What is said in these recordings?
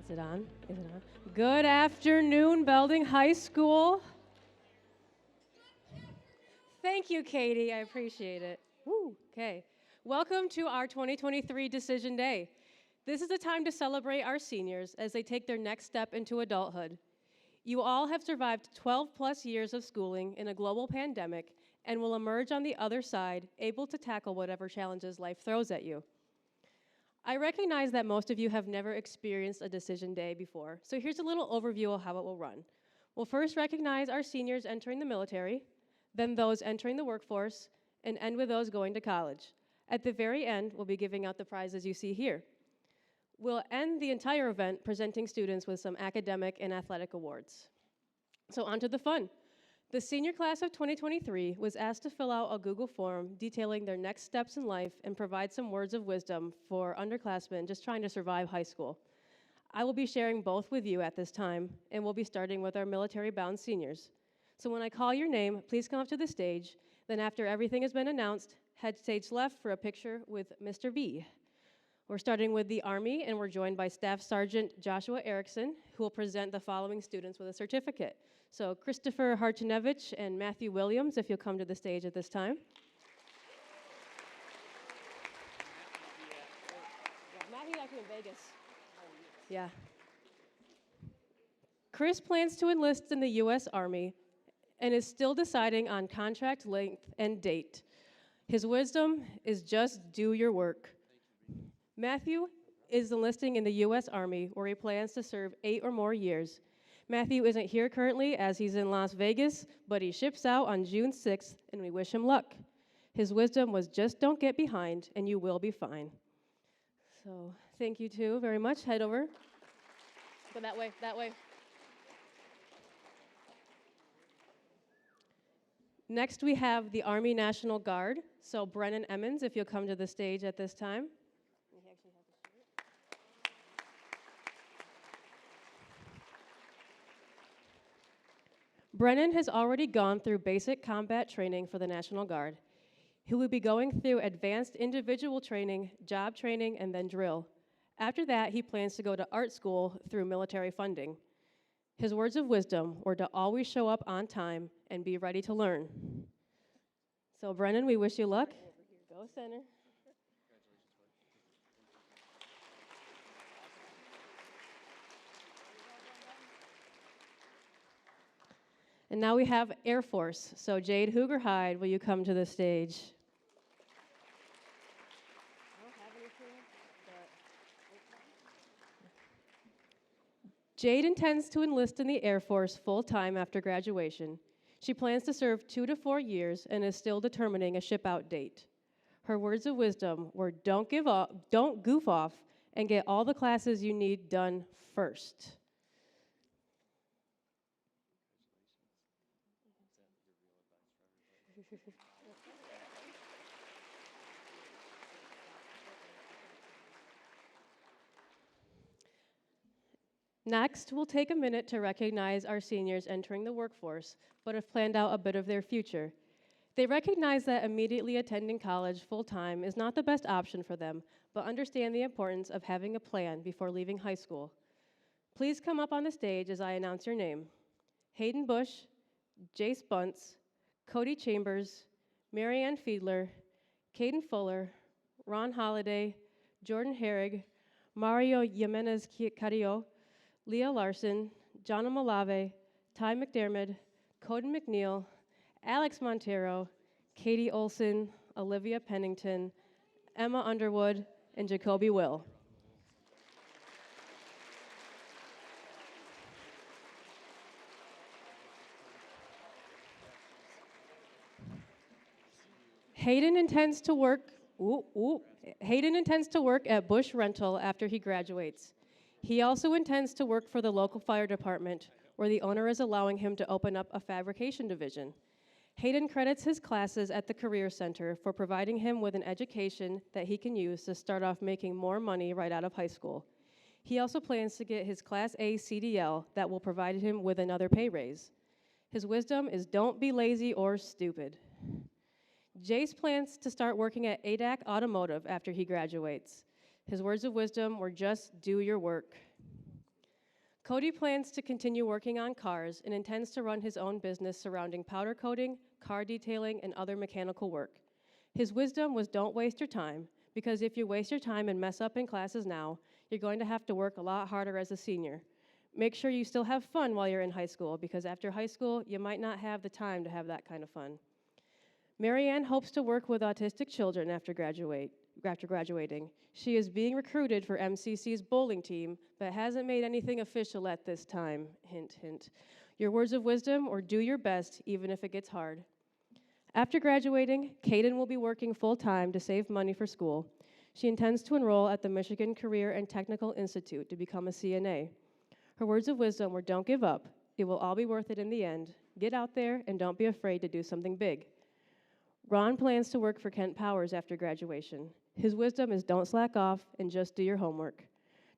Is it on? Is it on? Good afternoon, Belding High School. Thank you, Katie. I appreciate it. Woo, okay. Welcome to our 2023 Decision Day. This is a time to celebrate our seniors as they take their next step into adulthood. You all have survived 12 plus years of schooling in a global pandemic and will emerge on the other side able to tackle whatever challenges life throws at you. I recognize that most of you have never experienced a decision day before, so here's a little overview of how it will run. We'll first recognize our seniors entering the military, then those entering the workforce, and end with those going to college. At the very end, we'll be giving out the prizes you see here. We'll end the entire event presenting students with some academic and athletic awards. So on to the fun. The senior class of 2023 was asked to fill out a Google form detailing their next steps in life and provide some words of wisdom for underclassmen just trying to survive high school. I will be sharing both with you at this time, and we'll be starting with our military-bound seniors. So when I call your name, please come up to the stage. Then after everything has been announced, head stage left for a picture with Mr. B. We're starting with the Army, and we're joined by Staff Sergeant Joshua Erickson, who will present the following students with a certificate. So Christopher Harchinevich and Matthew Williams, if you'll come to the stage at this time. Matthew's actually in Vegas. Yeah. Chris plans to enlist in the U.S. Army and is still deciding on contract length and date. His wisdom is just do your work. Matthew is enlisting in the U.S. Army, where he plans to serve 8 or more years. Matthew isn't here currently as he's in Las Vegas, but he ships out on June 6th, and we wish him luck. His wisdom was just don't get behind, and you will be fine. So thank you two very much. Head over. Go that way, that way. Next, we have the Army National Guard. So Brennan Emmons, if you'll come to the stage at this time. Brennan has already gone through basic combat training for the National Guard. He will be going through advanced individual training, job training, and then drill. After that, he plans to go to art school through military funding. His words of wisdom were to always show up on time and be ready to learn. So Brennan, we wish you luck. Go center. And now we have Air Force. So Jade Hooger-Hyde, will you come to the stage? Jade intends to enlist in the Air Force full-time after graduation. She plans to serve 2 to 4 years and is still determining a ship-out date. Her words of wisdom were don't give up, don't goof off, and get all the classes you need done first. Next, we'll take a minute to recognize our seniors entering the workforce, but have planned out a bit of their future. They recognize that immediately attending college full-time is not the best option for them, but understand the importance of having a plan before leaving high school. Please come up on the stage as I announce your name. Hayden Bush, Jace Bunce, Cody Chambers, Marianne Fiedler, Caden Fuller, Ron Holliday, Jordan Herrig, Mario Jimenez Carrillo, Leah Larson, Jonna Malave, Ty McDermott, Coden McNeil, Alex Montero, Katie Olson, Olivia Pennington, Emma Underwood, and Jacoby Will. Hayden intends to work at Bush Rental after he graduates. He also intends to work for the local fire department, where the owner is allowing him to open up a fabrication division. Hayden credits his classes at the Career Center for providing him with an education that he can use to start off making more money right out of high school. He also plans to get his Class A CDL that will provide him with another pay raise. His wisdom is don't be lazy or stupid. Jace plans to start working at ADAC Automotive after he graduates. His words of wisdom were just do your work. Cody plans to continue working on cars and intends to run his own business surrounding powder coating, car detailing, and other mechanical work. His wisdom was don't waste your time, because if you waste your time and mess up in classes now, you're going to have to work a lot harder as a senior. Make sure you still have fun while you're in high school, because after high school, you might not have the time to have that kind of fun. Marianne hopes to work with autistic children after graduating. She is being recruited for MCC's bowling team, but hasn't made anything official at this time. Hint, hint. Your words of wisdom, or do your best, even if it gets hard. After graduating, Kaden will be working full-time to save money for school. She intends to enroll at the Michigan Career and Technical Institute to become a CNA. Her words of wisdom were don't give up. It will all be worth it in the end. Get out there and don't be afraid to do something big. Ron plans to work for Kent Powers after graduation. His wisdom is don't slack off and just do your homework.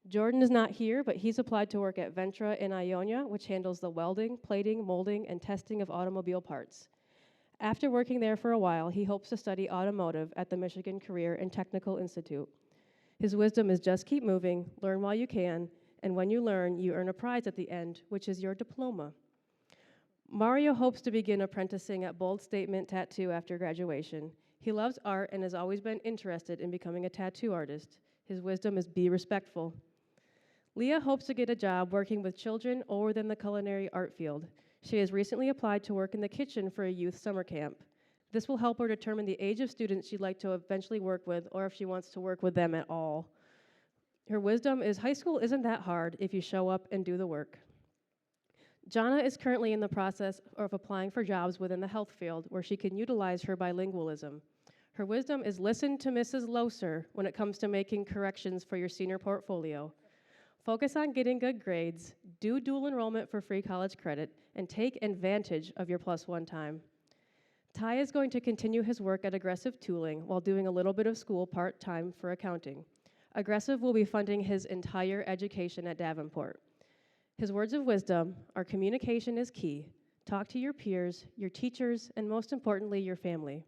Jordan is not here, but he's applied to work at Ventra in Ionia, which handles the welding, plating, molding, and testing of automobile parts. After working there for a while, he hopes to study automotive at the Michigan Career and Technical Institute. His wisdom is just keep moving, learn while you can, and when you learn, you earn a prize at the end, which is your diploma. Mario hopes to begin apprenticing at Bold Statement Tattoo after graduation. He loves art and has always been interested in becoming a tattoo artist. His wisdom is be respectful. Leah hopes to get a job working with children or within the culinary art field. She has recently applied to work in the kitchen for a youth summer camp. This will help her determine the age of students she'd like to eventually work with, or if she wants to work with them at all. Her wisdom is high school isn't that hard if you show up and do the work. Jana is currently in the process of applying for jobs within the health field where she can utilize her bilingualism. Her wisdom is listen to Mrs. Loser when it comes to making corrections for your senior portfolio. Focus on getting good grades, do dual enrollment for free college credit, and take advantage of your +1 time. Ty is going to continue his work at Aggressive Tooling while doing a little bit of school part-time for accounting. Aggressive will be funding his entire education at Davenport. His words of wisdom are communication is key. Talk to your peers, your teachers, and most importantly, your family.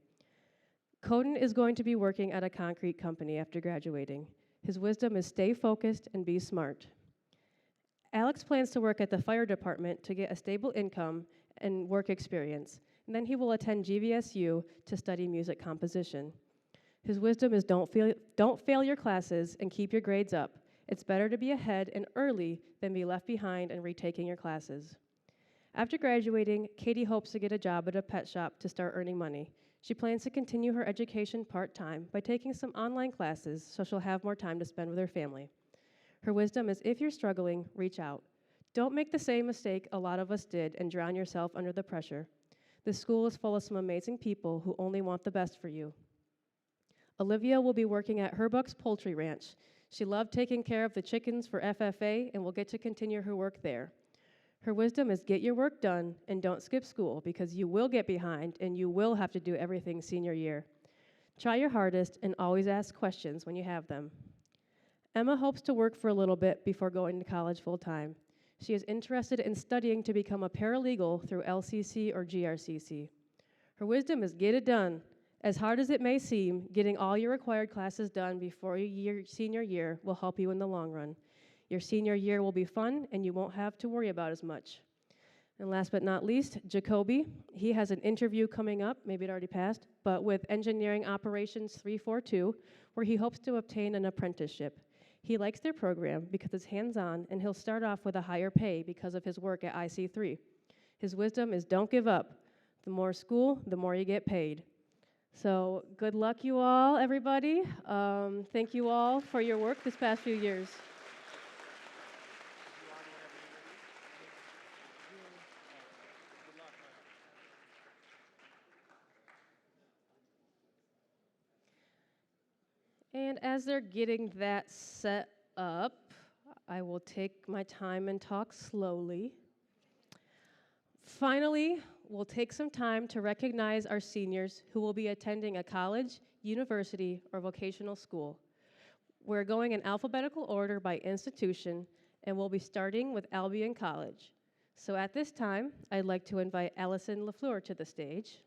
Coden is going to be working at a concrete company after graduating. His wisdom is stay focused and be smart. Alex plans to work at the fire department to get a stable income and work experience, and then he will attend GVSU to study music composition. His wisdom is don't fail your classes and keep your grades up. It's better to be ahead and early than be left behind and retaking your classes. After graduating, Katie hopes to get a job at a pet shop to start earning money. She plans to continue her education part-time by taking some online classes so she'll have more time to spend with her family. Her wisdom is if you're struggling, reach out. Don't make the same mistake a lot of us did and drown yourself under the pressure. This school is full of some amazing people who only want the best for you. Olivia will be working at Herbuck's Poultry Ranch. She loved taking care of the chickens for FFA and will get to continue her work there. Her wisdom is get your work done and don't skip school because you will get behind and you will have to do everything senior year. Try your hardest and always ask questions when you have them. Emma hopes to work for a little bit before going to college full-time. She is interested in studying to become a paralegal through LCC or GRCC. Her wisdom is get it done. As hard as it may seem, getting all your required classes done before your senior year will help you in the long run. Your senior year will be fun, and you won't have to worry about as much. And last but not least, Jacoby. He has an interview coming up, maybe it already passed, but with Engineering Operations 342, where he hopes to obtain an apprenticeship. He likes their program because it's hands-on, and he'll start off with a higher pay because of his work at IC3. His wisdom is don't give up. The more school, the more you get paid. So good luck, you all, everybody. Thank you all for your work this past few years. And as they're getting that set up, I will take my time and talk slowly. Finally, we'll take some time to recognize our seniors who will be attending a college, university, or vocational school. We're going in alphabetical order by institution, and we'll be starting with Albion College. So at this time, I'd like to invite Allison LaFleur to the stage.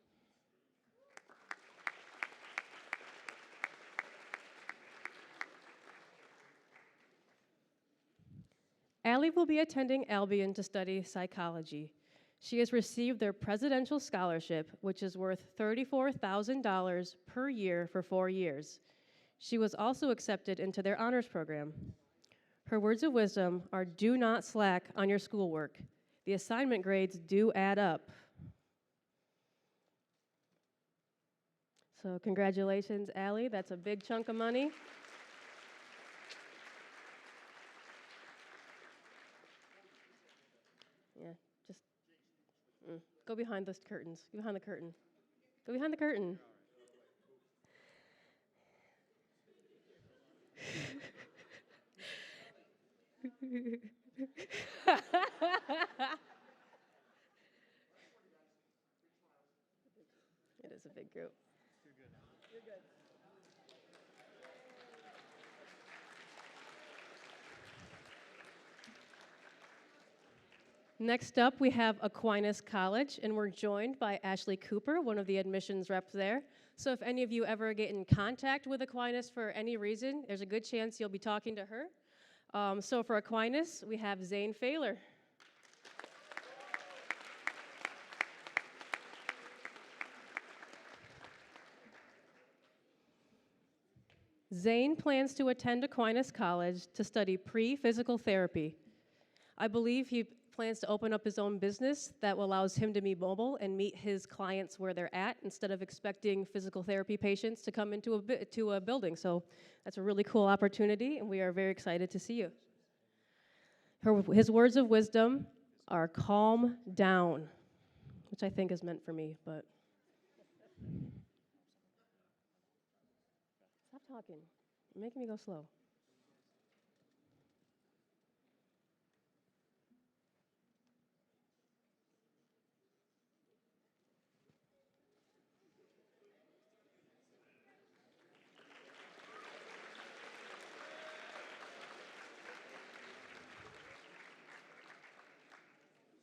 Allie will be attending Albion to study psychology. She has received their presidential scholarship, which is worth $34,000 per year for 4 years. She was also accepted into their honors program. Her words of wisdom are do not slack on your schoolwork. The assignment grades do add up. So congratulations, Allie. That's a big chunk of money. Yeah, just go behind those curtains. Go behind the curtain. Go behind the curtain. It is a big group. Next up, we have Aquinas College, and we're joined by Ashley Cooper, one of the admissions reps there. So if any of you ever get in contact with Aquinas for any reason, there's a good chance you'll be talking to her. So for Aquinas, we have Zane Failer. Zane plans to attend Aquinas College to study pre-physical therapy. I believe he plans to open up his own business that allows him to be mobile and meet his clients where they're at instead of expecting physical therapy patients to come into a building. So that's a really cool opportunity, and we are very excited to see you. His words of wisdom are calm down, which I think is meant for me, but stop talking. You're making me go slow.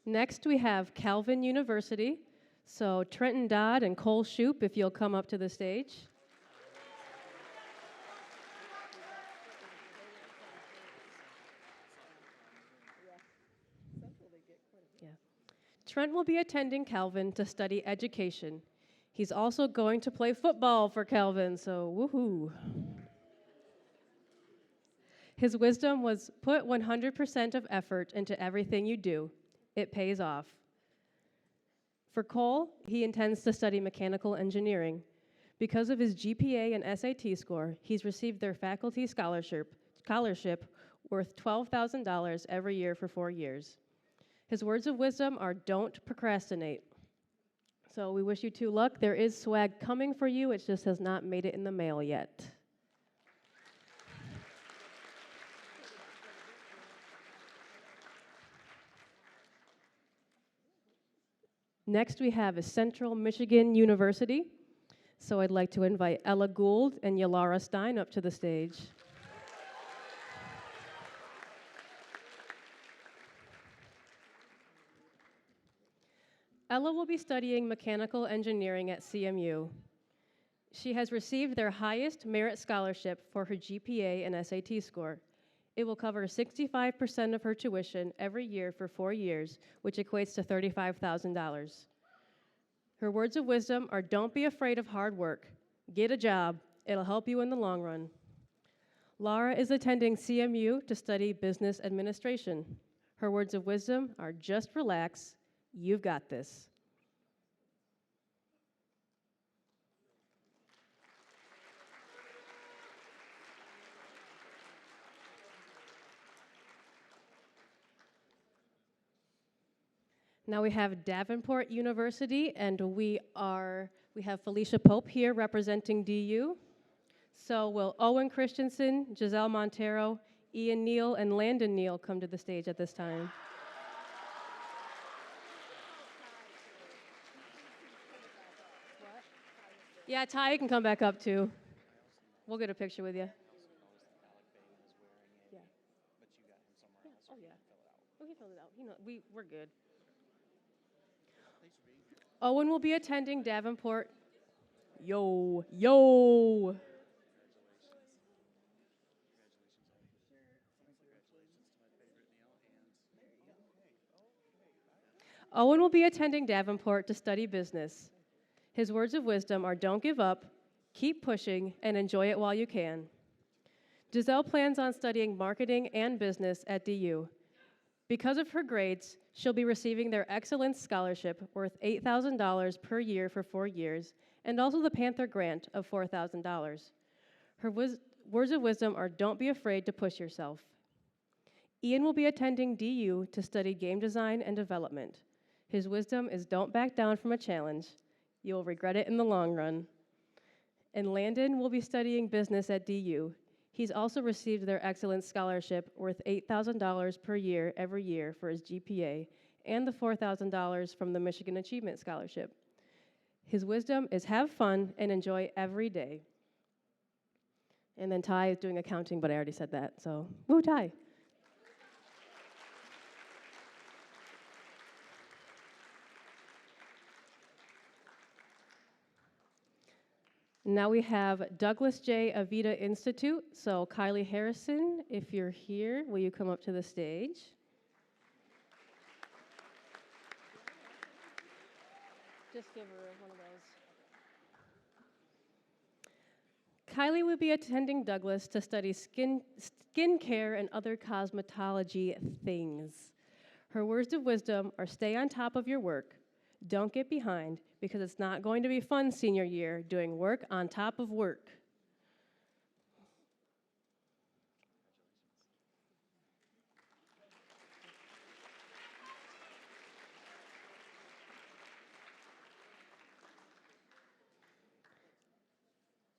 Next, we have Calvin University. So Trenton Dodd and Cole Shoup, if you'll come up to the stage. Yeah. Trent will be attending Calvin to study education. He's also going to play football for Calvin, so woohoo. His wisdom was put 100% of effort into everything you do. It pays off. For Cole, he intends to study mechanical engineering. Because of his GPA and SAT score, he's received their faculty scholarship worth $12,000 every year for 4 years. His words of wisdom are don't procrastinate. So we wish you 2 luck. There is swag coming for you. It just has not made it in the mail yet. Next, we have Central Michigan University. So I'd like to invite Ella Gould and Yalara Stein up to the stage. Ella will be studying mechanical engineering at CMU. She has received their highest merit scholarship for her GPA and SAT score. It will cover 65% of her tuition every year for 4 years, which equates to $35,000. Her words of wisdom are don't be afraid of hard work. Get a job. It'll help you in the long run. Laura is attending CMU to study business administration. Her words of wisdom are just relax. You've got this. Now we have Davenport University, and we have Felicia Pope here representing DU. So will Owen Christensen, Giselle Montero, Ian Neal, and Landon Neal come to the stage at this time? Yeah, Ty, you can come back up too. We'll get a picture with you. Yeah. Oh yeah. Oh, he filled it out. We're good. Owen will be attending Davenport. Yo. Owen will be attending Davenport to study business. His words of wisdom are don't give up, keep pushing, and enjoy it while you can. Giselle plans on studying marketing and business at DU. Because of her grades, she'll be receiving their Excellence Scholarship worth $8,000 per year for 4 years, and also the Panther Grant of $4,000. Her words of wisdom are don't be afraid to push yourself. Ian will be attending DU to study game design and development. His wisdom is don't back down from a challenge. You will regret it in the long run. And Landon will be studying business at DU. He's also received their Excellence Scholarship worth $8,000 per year every year for his GPA and the $4,000 from the Michigan Achievement Scholarship. His wisdom is have fun and enjoy every day. And then Ty is doing accounting, but I already said that, so woo, Ty. Now we have Douglas J. Avita Institute. So Kylie Harrison, if you're here, will you come up to the stage? Just give her one of those. Kylie will be attending Douglas to study skincare and other cosmetology things. Her words of wisdom are stay on top of your work. Don't get behind, because it's not going to be fun senior year doing work on top of work.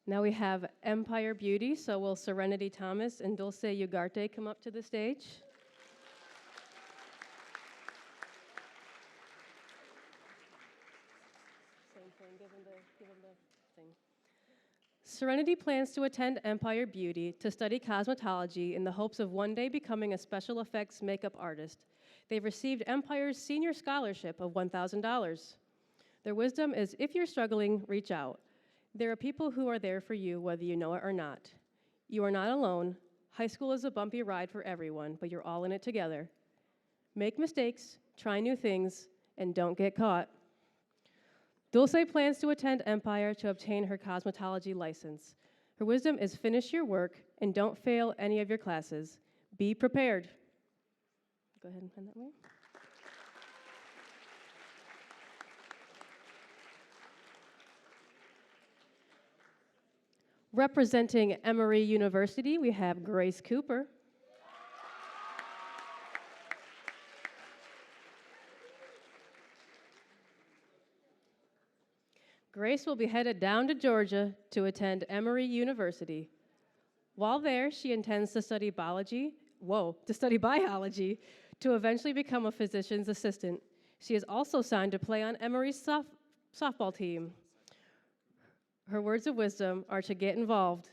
Now we have Empire Beauty, so will Serenity Thomas and Dulce Ugarte come up to the stage? Give him the thing. Serenity plans to attend Empire Beauty to study cosmetology in the hopes of one day becoming a special effects makeup artist. They've received Empire's senior scholarship of $1,000. Their wisdom is if you're struggling, reach out. There are people who are there for you whether you know it or not. You are not alone. High school is a bumpy ride for everyone, but you're all in it together. Make mistakes, try new things, and don't get caught. Dulce plans to attend Empire to obtain her cosmetology license. Her wisdom is finish your work and don't fail any of your classes. Be prepared. Go ahead and pen that way. Representing Emory University, we have Grace Cooper. Grace will be headed down to Georgia to attend Emory University. While there, she intends to study biology to eventually become a physician's assistant. She is also signed to play on Emory's softball team. Her words of wisdom are to get involved.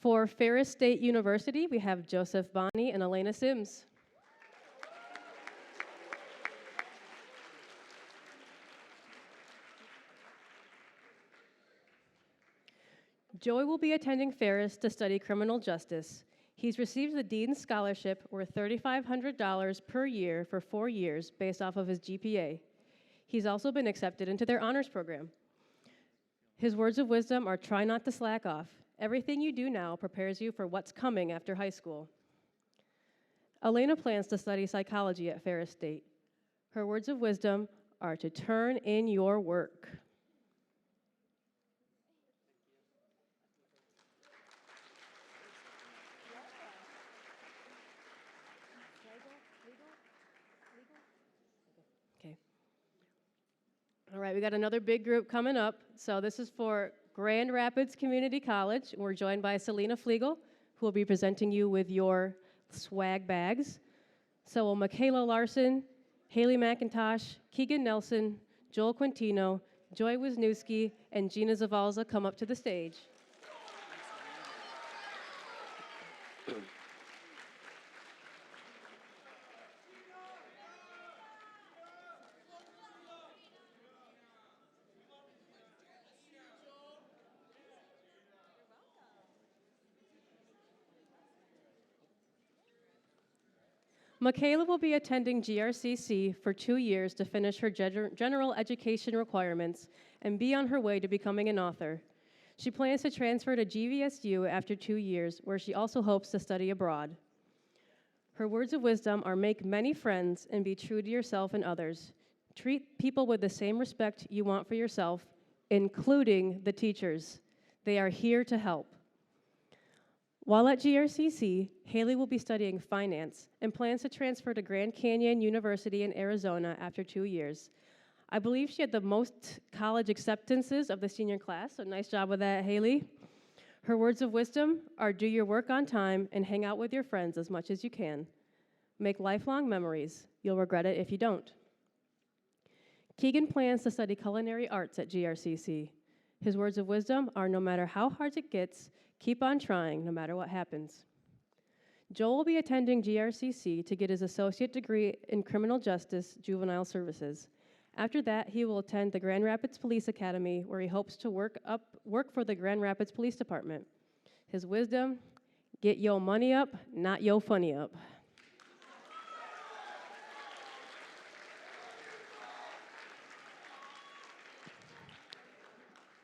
For Ferris State University, we have Joseph Bonney and Elena Sims. Joey will be attending Ferris to study criminal justice. He's received the Dean's Scholarship worth $3,500 per year for 4 years based off of his GPA. He's also been accepted into their honors program. His words of wisdom are try not to slack off. Everything you do now prepares you for what's coming after high school. Elena plans to study psychology at Ferris State. Her words of wisdom are to turn in your work. Okay. All right, we got another big group coming up. So this is for Grand Rapids Community College. We're joined by Selena Flegel, who will be presenting you with your swag bags. So will Michaela Larson, Haley McIntosh, Keegan Nelson, Joel Quintino, Joy Wisniewski, and Gina Zavalza come up to the stage. Michaela will be attending GRCC for 2 years to finish her general education requirements and be on her way to becoming an author. She plans to transfer to GVSU after 2 years, where she also hopes to study abroad. Her words of wisdom are make many friends and be true to yourself and others. Treat people with the same respect you want for yourself, including the teachers. They are here to help. While at GRCC, Haley will be studying finance and plans to transfer to Grand Canyon University in Arizona after 2 years. I believe she had the most college acceptances of the senior class, so nice job with that, Haley. Her words of wisdom are do your work on time and hang out with your friends as much as you can. Make lifelong memories. You'll regret it if you don't. Keegan plans to study culinary arts at GRCC. His words of wisdom are no matter how hard it gets, keep on trying no matter what happens. Joel will be attending GRCC to get his associate degree in criminal justice juvenile services. After that, he will attend the Grand Rapids Police Academy, where he hopes to work for the Grand Rapids Police Department. His wisdom, get yo money up, not yo funny up.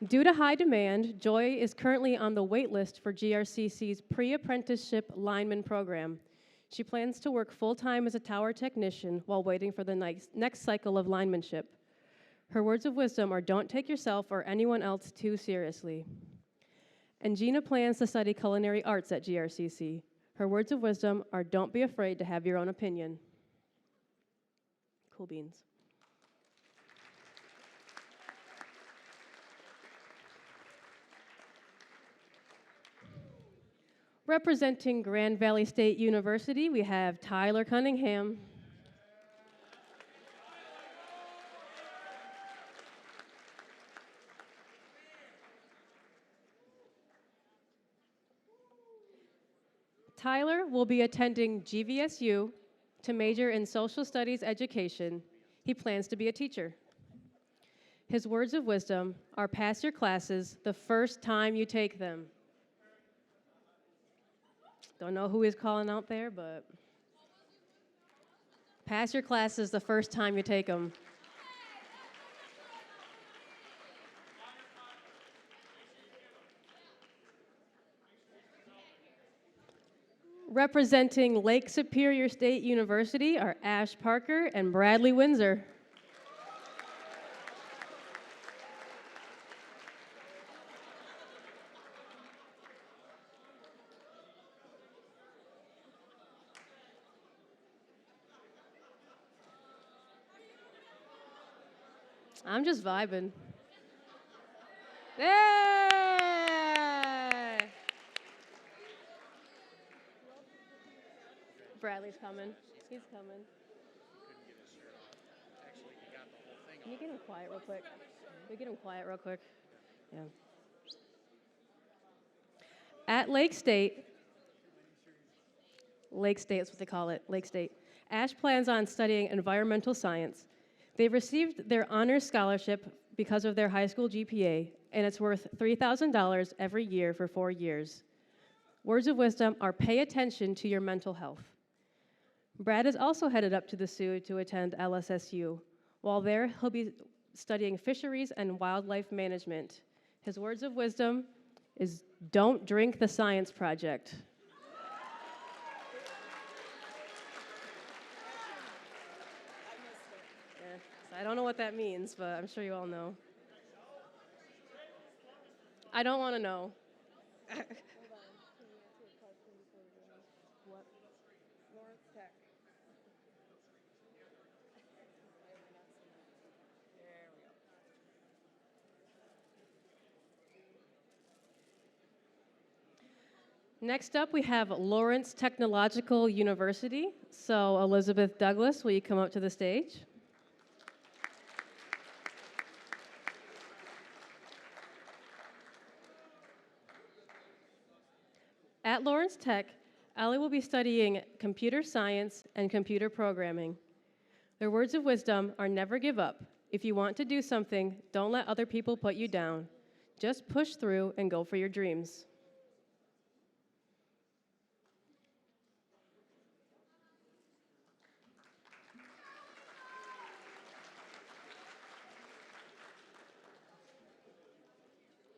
Due to high demand, Joy is currently on the wait list for GRCC's pre-apprenticeship lineman program. She plans to work full-time as a tower technician while waiting for the next cycle of linemanship. Her words of wisdom are don't take yourself or anyone else too seriously. And Gina plans to study culinary arts at GRCC. Her words of wisdom are don't be afraid to have your own opinion. Cool beans. Representing Grand Valley State University, we have Tyler Cunningham. Tyler will be attending GVSU to major in social studies education. He plans to be a teacher. His words of wisdom are pass your classes the first time you take them. Don't know who he's calling out there, but pass your classes the first time you take them. Representing Lake Superior State University are Ash Parker and Bradley Windsor. I'm just vibing. Hey! Bradley's coming. He's coming. Can you get him quiet real quick? Can we get him quiet real quick? Yeah. At Lake State is what they call it, Lake State. Ash plans on studying environmental science. They've received their honors scholarship because of their high school GPA, and it's worth $3,000 every year for 4 years. Words of wisdom are pay attention to your mental health. Brad is also headed up to the Sioux to attend LSSU. While there, he'll be studying fisheries and wildlife management. His words of wisdom is don't drink the science project. I don't know what that means, but I'm sure you all know. I don't want to know. What? Lawrence Tech. There we go. Next up, we have Lawrence Technological University. So, Elizabeth Douglas, will you come up to the stage? At Lawrence Tech, Allie will be studying computer science and computer programming. Their words of wisdom are never give up. If you want to do something, don't let other people put you down. Just push through and go for your dreams.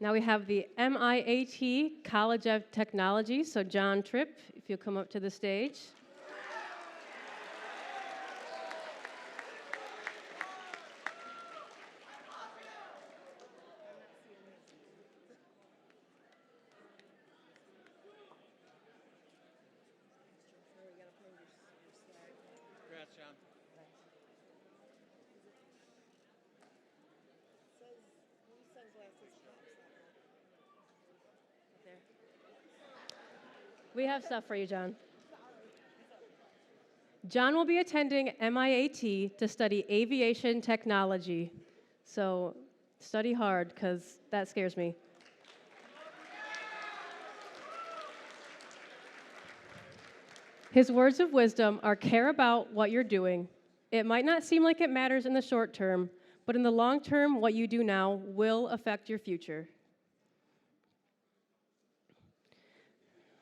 Now we have the MIAT College of Technology. So John Tripp, if you'll come up to the stage. Congrats, John. We have stuff for you, John. John will be attending MIAT to study aviation technology. So study hard, because that scares me. His words of wisdom are care about what you're doing. It might not seem like it matters in the short term, but in the long term, what you do now will affect your future.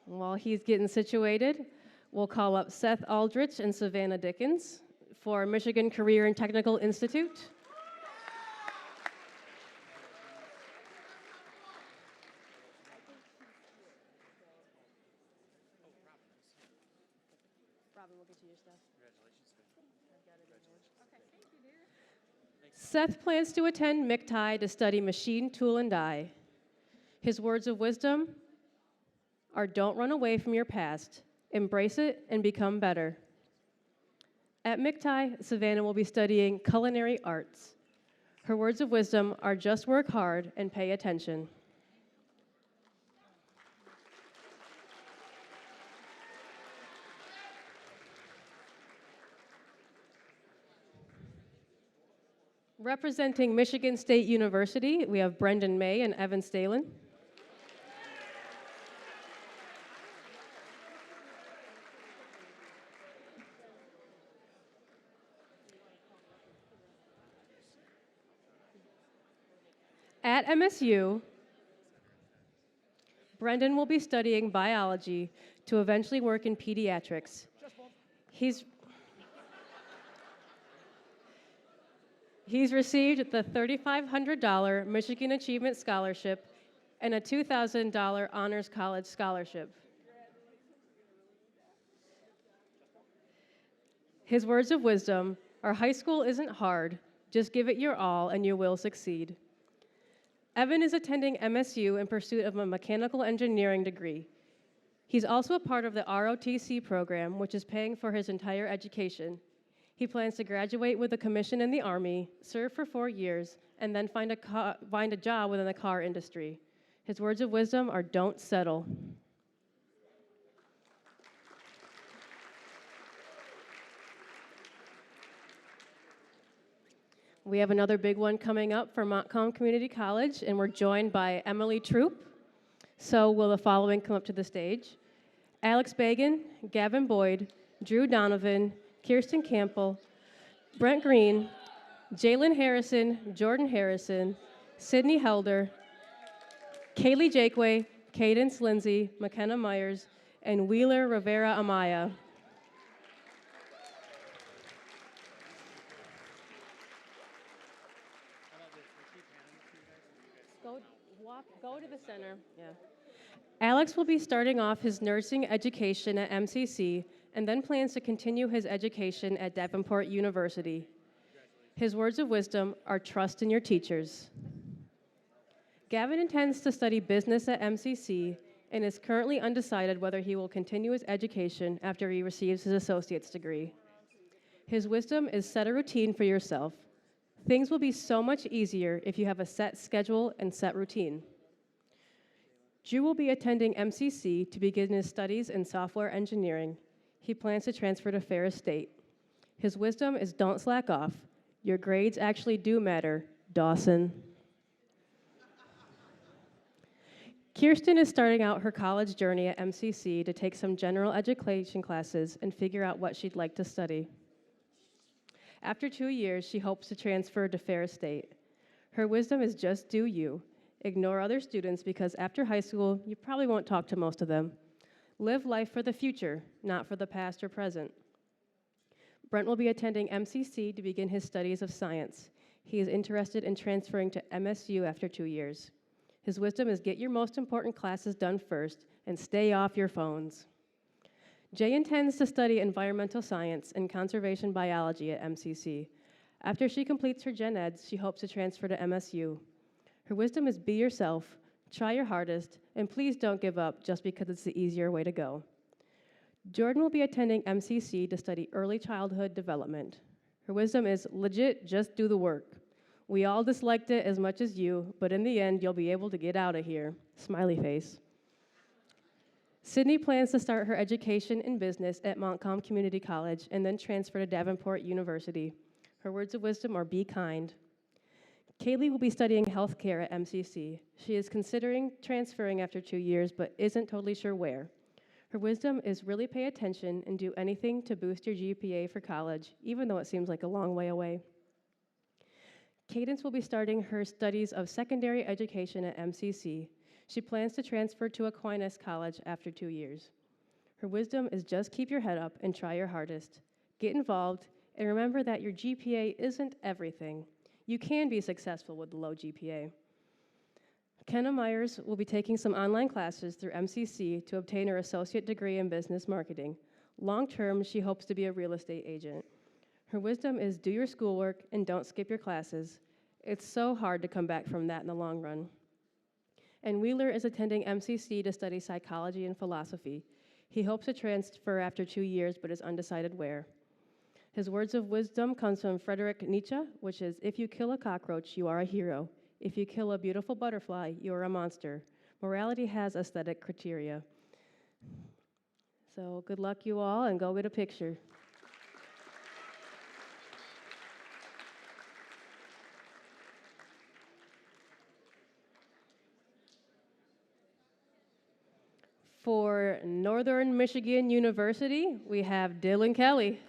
While he's getting situated, we'll call up Seth Aldrich and Savannah Dickens for Michigan Career and Technical Institute. Robin, we'll get you your stuff. Seth plans to attend MCTI to study machine, tool, and die. His words of wisdom are don't run away from your past, embrace it, and become better. At MCTI, Savannah will be studying culinary arts. Her words of wisdom are just work hard and pay attention. Representing Michigan State University, we have Brendan May and Evan Stalen. At MSU, Brendan will be studying biology to eventually work in pediatrics. He's received the $3,500 Michigan Achievement Scholarship and a $2,000 Honors College Scholarship. His words of wisdom are high school isn't hard, just give it your all and you will succeed. Evan is attending MSU in pursuit of a mechanical engineering degree. He's also a part of the ROTC program, which is paying for his entire education. He plans to graduate with a commission in the Army, serve for 4 years, and then find a job within the car industry. His words of wisdom are don't settle. We have another big one coming up for Montcalm Community College, and we're joined by Emily Troop. So will the following come up to the stage? Alex Bagan, Gavin Boyd, Drew Donovan, Kirsten Campbell, Brent Green, Jalen Harrison, Jordan Harrison, Sydney Helder, Kaylee Jakeway, Cadence Lindsay, McKenna Myers, and Wheeler Rivera Amaya. Go to the center. Yeah. Alex will be starting off his nursing education at MCC and then plans to continue his education at Davenport University. His words of wisdom are trust in your teachers. Gavin intends to study business at MCC and is currently undecided whether he will continue his education after he receives his associate's degree. His wisdom is set a routine for yourself. Things will be so much easier if you have a set schedule and set routine. Drew will be attending MCC to begin his studies in software engineering. He plans to transfer to Ferris State. His wisdom is don't slack off. Your grades actually do matter, Dawson. Kirsten is starting out her college journey at MCC to take some general education classes and figure out what she'd like to study. After 2 years, she hopes to transfer to Ferris State. Her wisdom is just do you. Ignore other students because after high school, you probably won't talk to most of them. Live life for the future, not for the past or present. Brent will be attending MCC to begin his studies of science. He is interested in transferring to MSU after 2 years. His wisdom is get your most important classes done first and stay off your phones. Jay intends to study environmental science and conservation biology at MCC. After she completes her gen eds, she hopes to transfer to MSU. Her wisdom is be yourself, try your hardest, and please don't give up just because it's the easier way to go. Jordan will be attending MCC to study early childhood development. Her wisdom is legit, just do the work. We all disliked it as much as you, but in the end, you'll be able to get out of here. Smiley face. Sydney plans to start her education in business at Montcalm Community College and then transfer to Davenport University. Her words of wisdom are be kind. Kaylee will be studying healthcare at MCC. She is considering transferring after 2 years, but isn't totally sure where. Her wisdom is really pay attention and do anything to boost your GPA for college, even though it seems like a long way away. Cadence will be starting her studies of secondary education at MCC. She plans to transfer to Aquinas College after 2 years. Her wisdom is just keep your head up and try your hardest. Get involved, and remember that your GPA isn't everything. You can be successful with a low GPA. Kenna Myers will be taking some online classes through MCC to obtain her associate degree in business marketing. Long term, she hopes to be a real estate agent. Her wisdom is do your schoolwork and don't skip your classes. It's so hard to come back from that in the long run. And Wheeler is attending MCC to study psychology and philosophy. He hopes to transfer after 2 years, but is undecided where. His words of wisdom comes from Friedrich Nietzsche, which is, if you kill a cockroach, you are a hero. If you kill a beautiful butterfly, you are a monster. Morality has aesthetic criteria. So good luck, you all, and go get a picture. For Northern Michigan University, we have Dylan Kelly.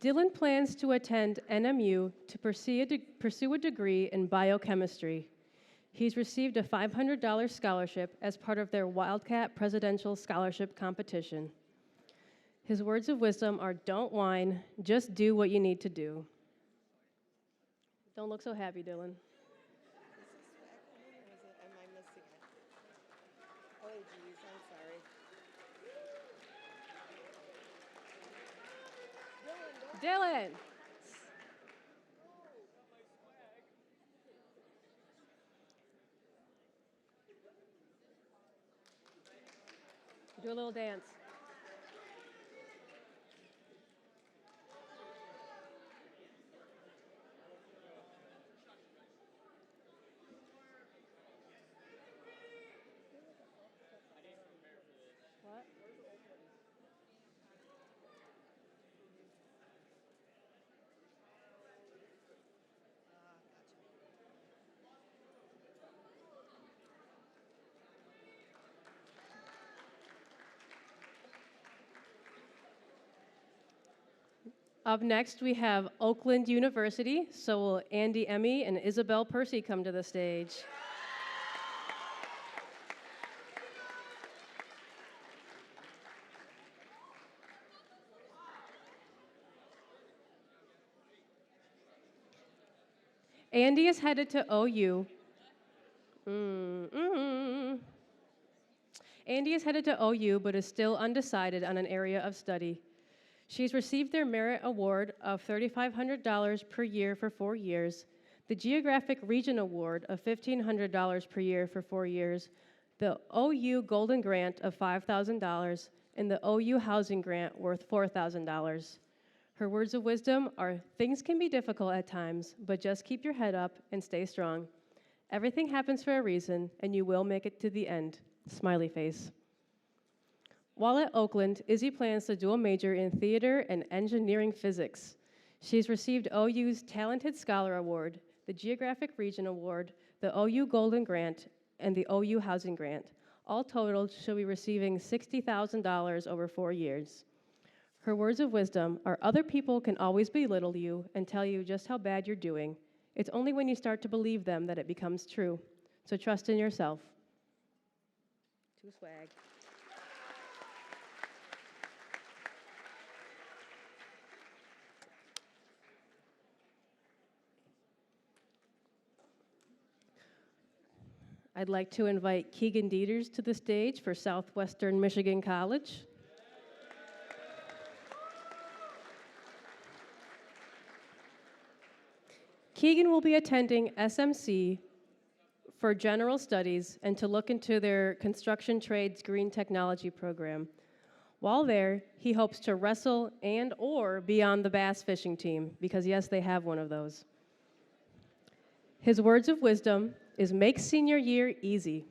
Dylan plans to attend NMU to pursue a degree in biochemistry. He's received a $500 scholarship as part of their Wildcat Presidential Scholarship Competition. His words of wisdom are don't whine, just do what you need to do. Don't look so happy, Dylan. Am I missing it? Oh, geez, I'm sorry. Dylan! Do a little dance. What? Up next, we have Oakland University. So will Andy Emmy and Isabel Percy come to the stage. Andy is headed to OU. Andy is headed to OU, but is still undecided on an area of study. She's received their Merit Award of $3,500 per year for 4 years, the Geographic Region Award of $1,500 per year for 4 years, the OU Golden Grant of $5,000, and the OU Housing Grant worth $4,000. Her words of wisdom are, things can be difficult at times, but just keep your head up and stay strong. Everything happens for a reason, and you will make it to the end. Smiley face. While at Oakland, Izzy plans to dual major in theater and engineering physics. She's received OU's Talented Scholar Award, the Geographic Region Award, the OU Golden Grant, and the OU Housing Grant. All totaled, she'll be receiving $60,000 over 4 years. Her words of wisdom are, other people can always belittle you and tell you just how bad you're doing. It's only when you start to believe them that it becomes true. So trust in yourself. Too swag. I'd like to invite Keegan Dieters to the stage for Southwestern Michigan College. Keegan will be attending SMC for general studies and to look into their construction trades green technology program. While there, he hopes to wrestle and or be on the bass fishing team, because yes, they have one of those. His words of wisdom is make senior year easy.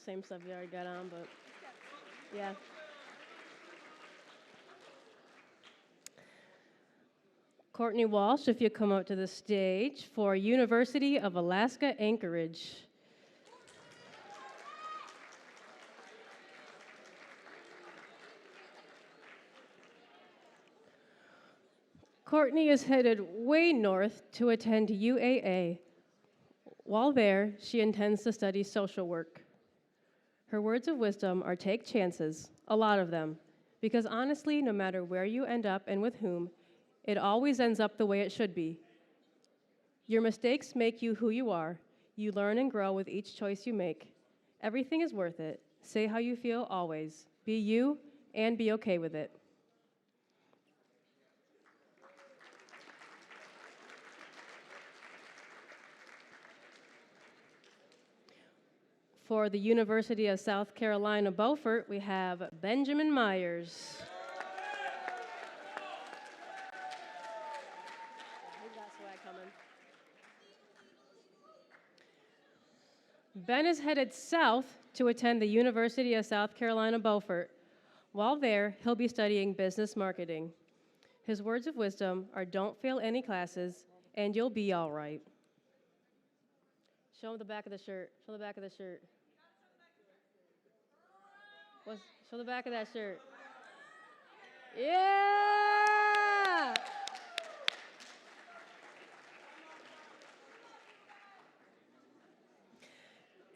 Same stuff you already got on, but yeah. Courtney Walsh, if you come up to the stage for University of Alaska Anchorage. Courtney is headed way north to attend UAA. While there, she intends to study social work. Her words of wisdom are take chances, a lot of them, because honestly, no matter where you end up and with whom, it always ends up the way it should be. Your mistakes make you who you are. You learn and grow with each choice you make. Everything is worth it. Say how you feel always. Be you and be okay with it. For the University of South Carolina, Beaufort, we have Benjamin Myers. Ben is headed south to attend the University of South Carolina, Beaufort. While there, he'll be studying business marketing. His words of wisdom are don't fail any classes, and you'll be all right. Show him the back of the shirt. Show the back of the shirt. Show the back of that shirt. Yeah!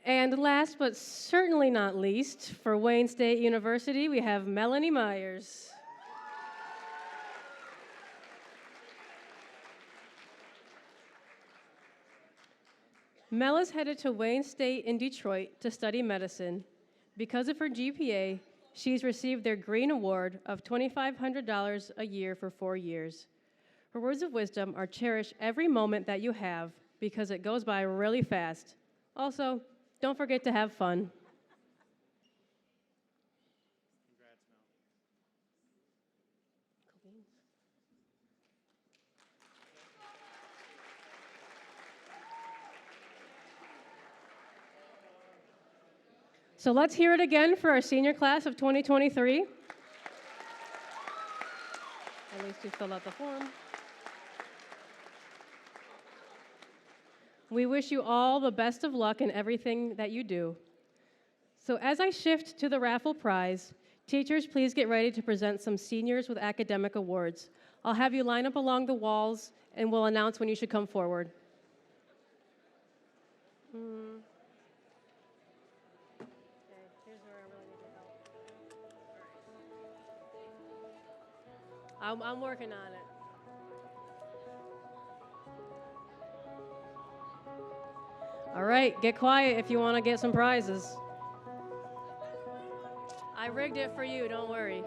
And last but certainly not least, for Wayne State University, we have Melanie Myers. Mel is headed to Wayne State in Detroit to study medicine. Because of her GPA, she's received their Green Award of $2,500 a year for 4 years. Her words of wisdom are cherish every moment that you have because it goes by really fast. Also, don't forget to have fun. Congrats, Mel. So let's hear it again for our senior class of 2023. At least you filled out the form. We wish you all the best of luck in everything that you do. So as I shift to the raffle prize, teachers, please get ready to present some seniors with academic awards. I'll have you line up along the walls, and we'll announce when you should come forward. Okay, here's where I really need your help. I'm working on it. All right, get quiet if you want to get some prizes. I rigged it for you, don't worry.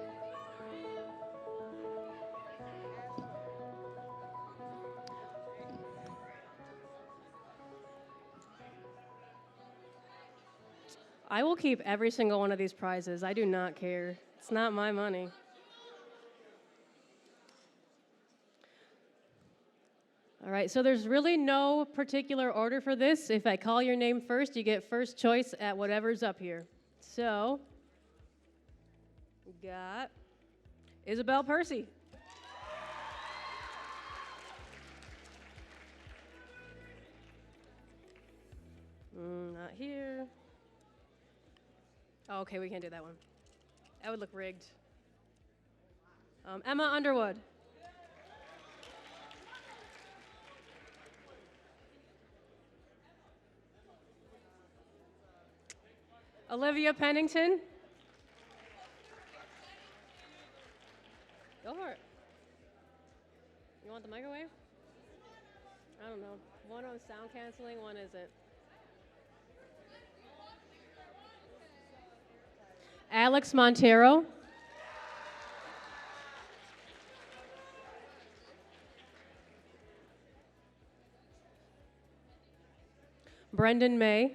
I will keep every single one of these prizes. I do not care. It's not my money. All right, so there's really no particular order for this. If I call your name first, you get first choice at whatever's up here. So, we got Isabel Percy. Not here. Oh, okay, we can't do that one. That would look rigged. Emma Underwood. Olivia Pennington. Go for it. You want the microwave? I don't know. One was sound canceling, one isn't. Alex Montero. Brendan May.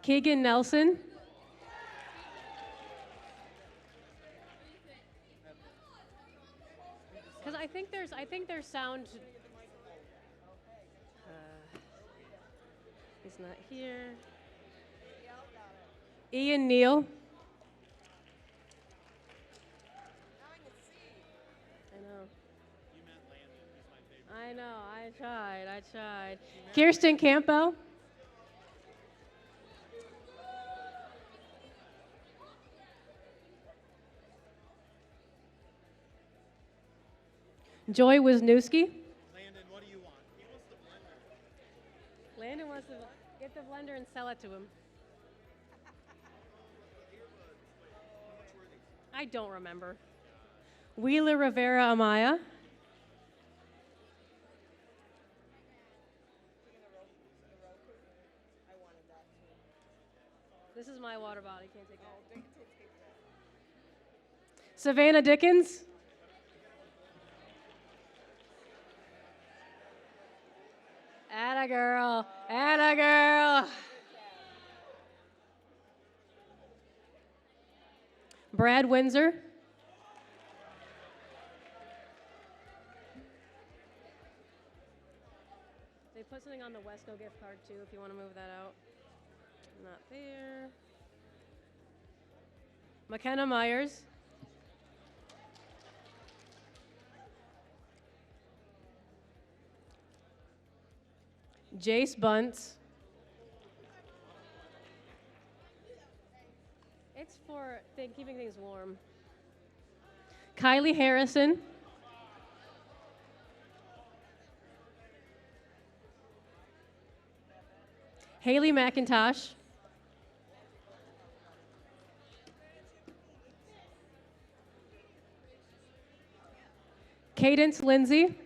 Keegan Nelson. Because I think there's sound. He's not here. Ian Neal. I know. You meant Landon. He's my favorite. I know. I tried. Kirsten Campbell. Joy Wisniewski. Landon, what do you want? He wants the blender. Landon wants to get the blender and sell it to him. I don't remember. Wheeler Rivera Amaya. This is my water bottle. You can't take it. Savannah Dickens. Atta girl. Atta girl. Brad Windsor. They put something on the Wesco gift card too if you want to move that out. Not there. McKenna Myers. Jace Bunts. It's for keeping things warm. Kylie Harrison. Haley McIntosh. Cadence Lindsay.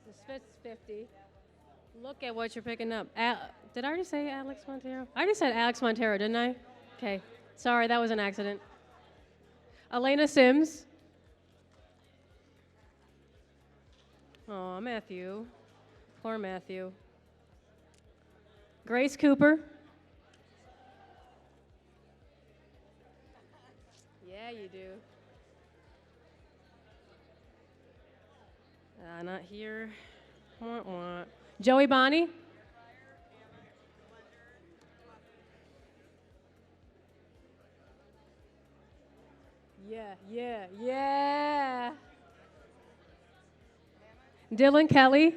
This fits 50. Look at what you're picking up. Did I already say Alex Montero? I already said Alex Montero, didn't I? Okay. Sorry, that was an accident. Elena Sims. Oh, Matthew. Poor Matthew. Grace Cooper. Yeah, you do. Not here. Wah, wah. Joey Bonnie. Yeah. Dylan Kelly.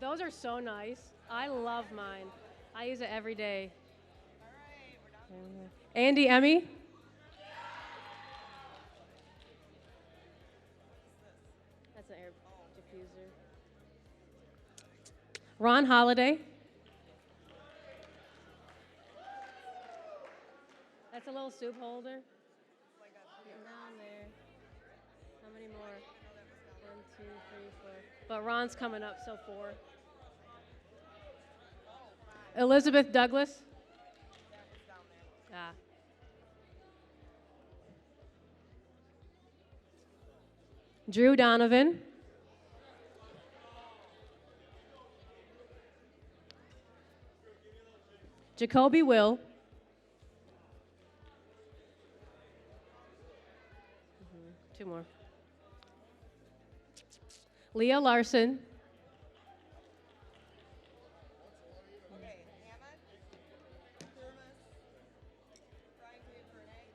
Those are so nice. I love mine. I use it every day. Andy Emmy. That's an air diffuser. Ron Holiday. That's a little soup holder. Getting down there. How many more? 1, 2, 3, 4. But Ron's coming up, so 4. Elizabeth Douglas. Ah. Drew Donovan. Jacoby Will. Two more. Leah Larson. Okay, Hammond, Thermos, frying pan for an egg,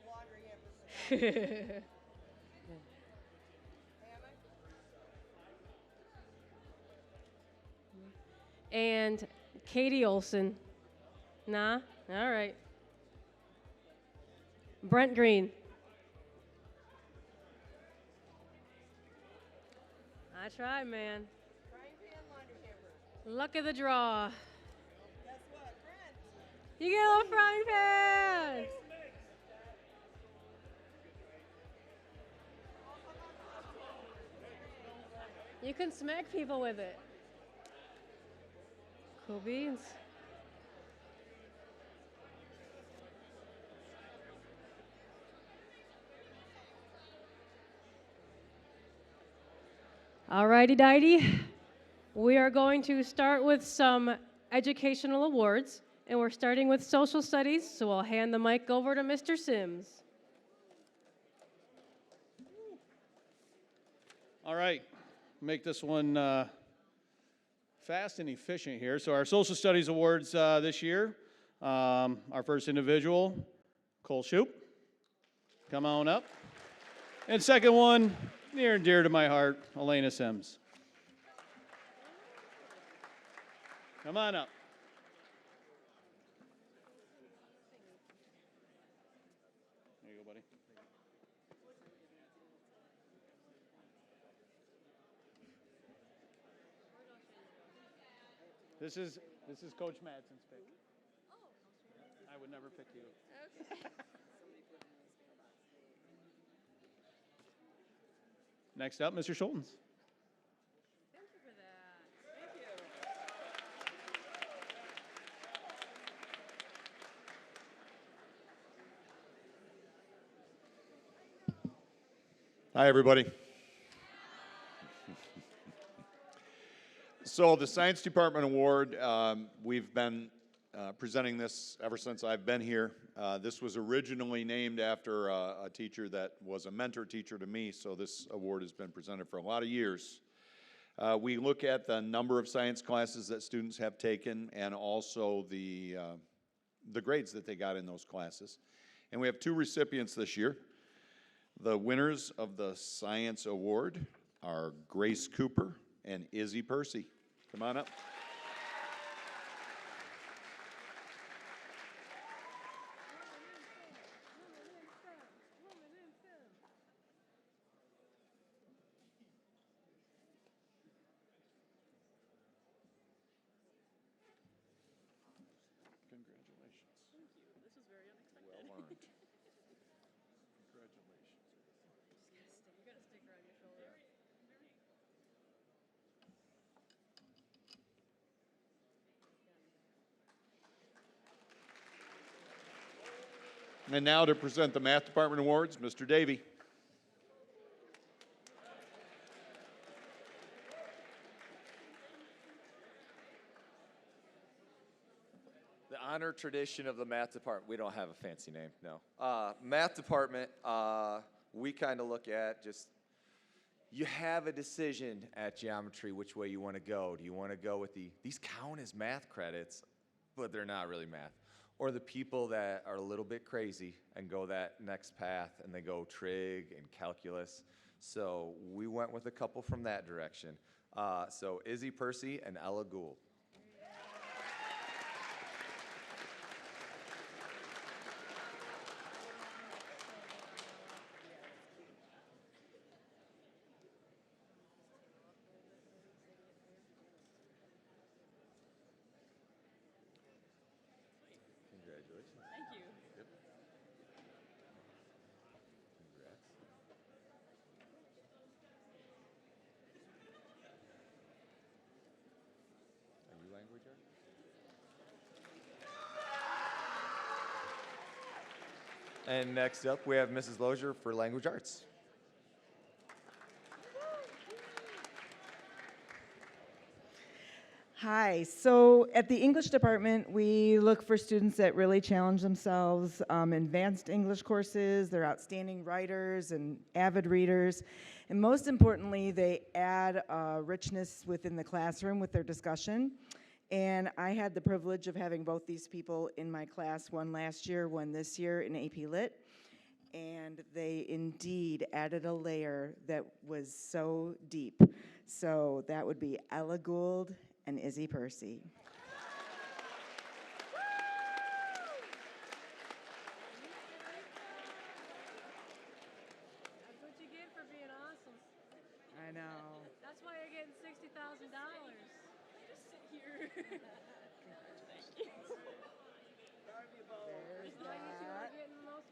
laundry hamper. Hammond, Katie Olson. Nah? All right. Brent Green. I tried, man. Frying pan laundry hamper. Luck of the draw. Guess what? Brent. You get a little frying pan. You can smack people with it. Cool beans. Alrighty, dighty. We are going to start with some educational awards, and we're starting with social studies, so I'll hand the mic over to Mr. Sims. All right, make this one fast and efficient here. So our Social Studies Awards this year, our first individual, Cole Shoup, come on up. And second one, near and dear to my heart, Elena Sims. Come on up. There you go, buddy. This is Coach Madsen's pick. I would never pick you. Next up, Mr. Schultens. Thank you for that. Hi, everybody. So the Science Department Award, we've been presenting this ever since I've been here. This was originally named after a teacher that was a mentor teacher to me, so this award has been presented for a lot of years. We look at the number of science classes that students have taken and also the grades that they got in those classes. And we have two recipients this year. The winners of the Science Award are Grace Cooper and Izzy Percy. Come on up. Congratulations. Thank you. This is very unexpected. Well earned. Congratulations. You got a sticker on your shoulder. And now to present the Math Department Awards, Mr. Davey. The honor tradition of the math department. We don't have a fancy name, no. Math department, we kind of look at just, you have a decision at geometry which way you want to go. Do you want to go with these count as math credits, but they're not really math. Or the people that are a little bit crazy and go that next path and they go trig and calculus. So we went with a couple from that direction. So Izzy Percy and Ella Gould. Thank you. Are you language arts? And next up, we have Mrs. Lozier for language arts. Hi. So at the English department, we look for students that really challenge themselves, advanced English courses, they're outstanding writers and avid readers, and most importantly, they add richness within the classroom with their discussion. And I had the privilege of having both these people in my class, one last year, one this year in AP Lit. And they indeed added a layer that was so deep. So that would be Ella Gould and Izzy Percy. There's that.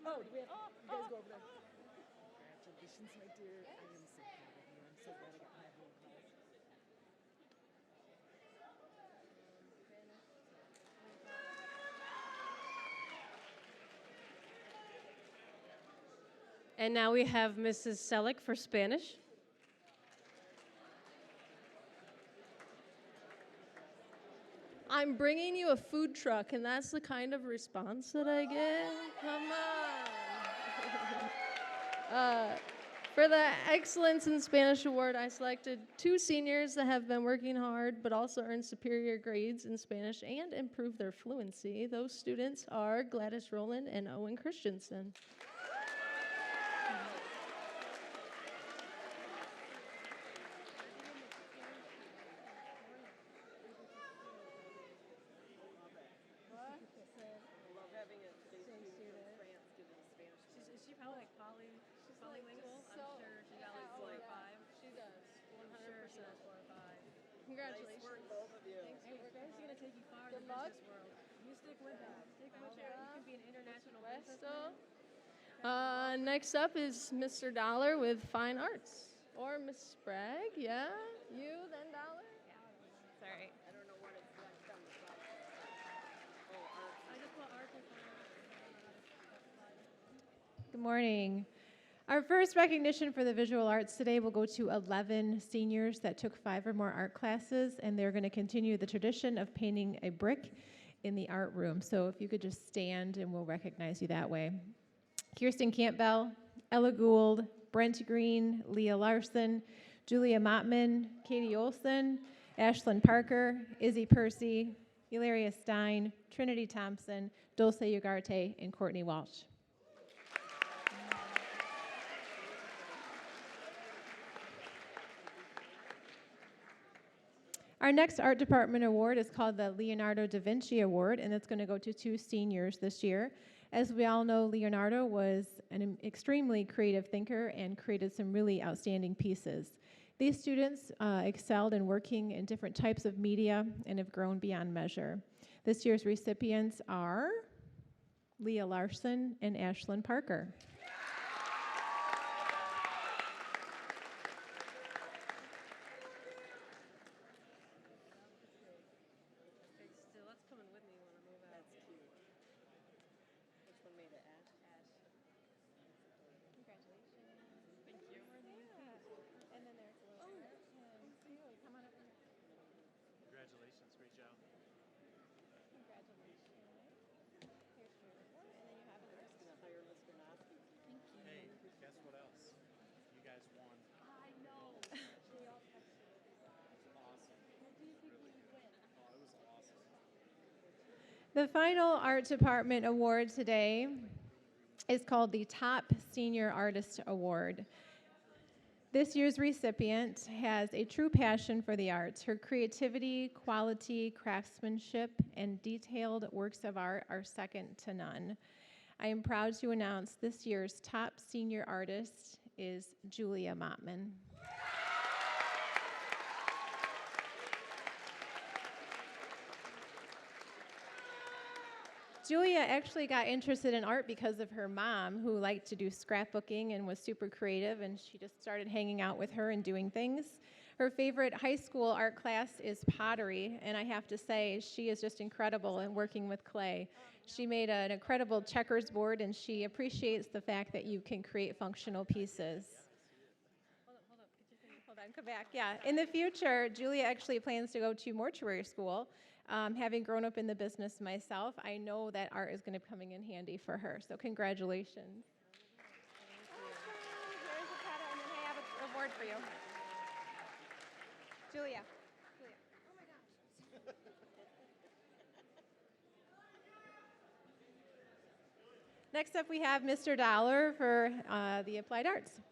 Oh, do we have, you guys go over there. Congratulations, my dear. I am so proud of you. I'm so glad I got my roll calls. And now we have Mrs. Selleck for Spanish. I'm bringing you a food truck, and that's the kind of response that I get? Come on. For the Excellence in Spanish Award, I selected 2 seniors that have been working hard but also earned superior grades in Spanish and improved their fluency. Those students are Gladys Rowland and Owen Christensen. Is she probably like polylingual? I'm sure she got like 4 or 5. She does. 100% 4 or 5. Congratulations. both of you. Hey, this is gonna take you far in the Good luck. business world. You stick with it. Stick with it. You can be an international Resto. businessman. Next up is Mr. Dollar with Fine Arts. Or Miss Sprague, yeah? You, then Dollar? Sorry. I don't know what it's like on the side. I just put art and Good morning. Our first recognition for the visual arts today will go to 11 seniors that took 5 or more art classes, and they're going to continue the tradition of painting a brick in the art room. So if you could just stand and we'll recognize you that way. Kirsten Campbell, Ella Gould, Brent Green, Leah Larson, Julia Mottman, Katie Olson, Ashlyn Parker, Izzy Percy, Hilaria Stein, Trinity Thompson, Dulce Ugarte, and Courtney Walsh. Our next art department award is called the Leonardo da Vinci Award, and it's going to go to 2 seniors this year. As we all know, Leonardo was an extremely creative thinker and created some really outstanding pieces. These students excelled in working in different types of media and have grown beyond measure. This year's recipients are Leah Larson and Ashlyn Parker. Still, that's coming with me when I move out. That's cute. Which one made it, Ash? Congratulations. Thank you. And then there's Laura. Come on up. Congratulations, great job. Congratulations. Here's your award, and then you have a list. Gonna hire Mr. Nosky. Hey, guess what else? You guys won. I know. They all text me. Awesome. What do you think we win? Oh, it was awesome. The final art department award today is called the Top Senior Artist Award. This year's recipient has a true passion for the arts. Her creativity, quality, craftsmanship, and detailed works of art are second to none. I am proud to announce this year's top senior artist is Julia Mottman. Julia actually got interested in art because of her mom, who liked to do scrapbooking and was super creative, and she just started hanging out with her and doing things. Her favorite high school art class is pottery, and I have to say, she is just incredible in working with clay. She made an incredible checkers board, and she appreciates the fact that you can create functional pieces. Hold on, come back. Yeah, in the future, Julia actually plans to go to mortuary school. Having grown up in the business myself, I know that art is going to be coming in handy for her. So congratulations. Here's a credit, and then I have an award for you. Julia. Oh my gosh. Next up, we have Mr. Dollar for the Applied Arts. Did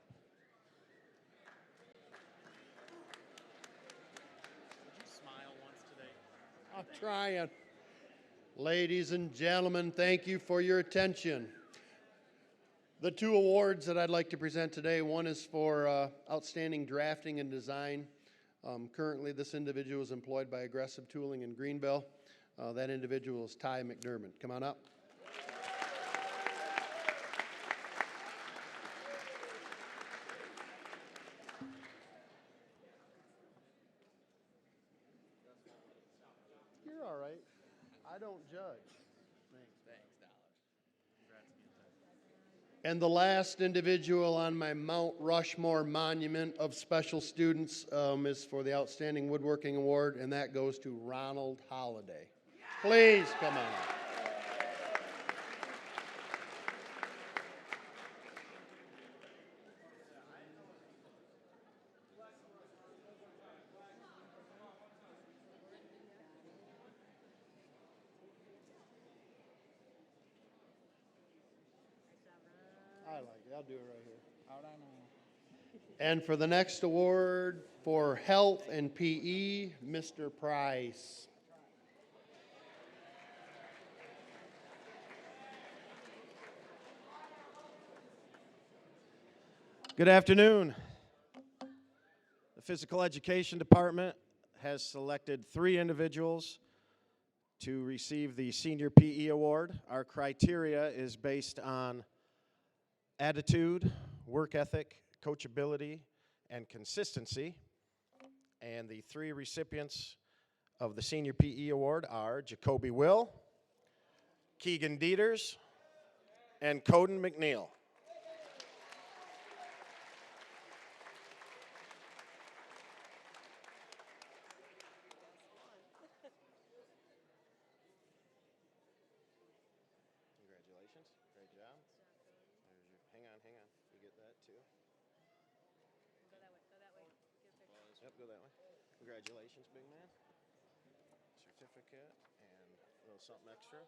you smile once today? I'm trying. Ladies and gentlemen, thank you for your attention. The 2 awards that I'd like to present today, one is for outstanding drafting and design. Currently, this individual is employed by Aggressive Tooling in Greenville. That individual is Ty McDermott. Come on up. You're all right. I don't judge. And the last individual on my Mount Rushmore monument of special students is for the Outstanding Woodworking Award, and that goes to Ronald Holliday. Please come on up. I like it. I'll do it right here. And for the next award for health and PE, Mr. Price. Good afternoon. The Physical Education Department has selected 3 individuals to receive the Senior PE Award. Our criteria is based on attitude, work ethic, coachability, and consistency. And the 3 recipients of the Senior PE Award are Jacoby Will, Keegan Dieters, and Coden McNeil. Congratulations, great job. There's your, hang on, you get that too. Go that way, Yep, go that way. Congratulations, big man. Certificate and a little something extra.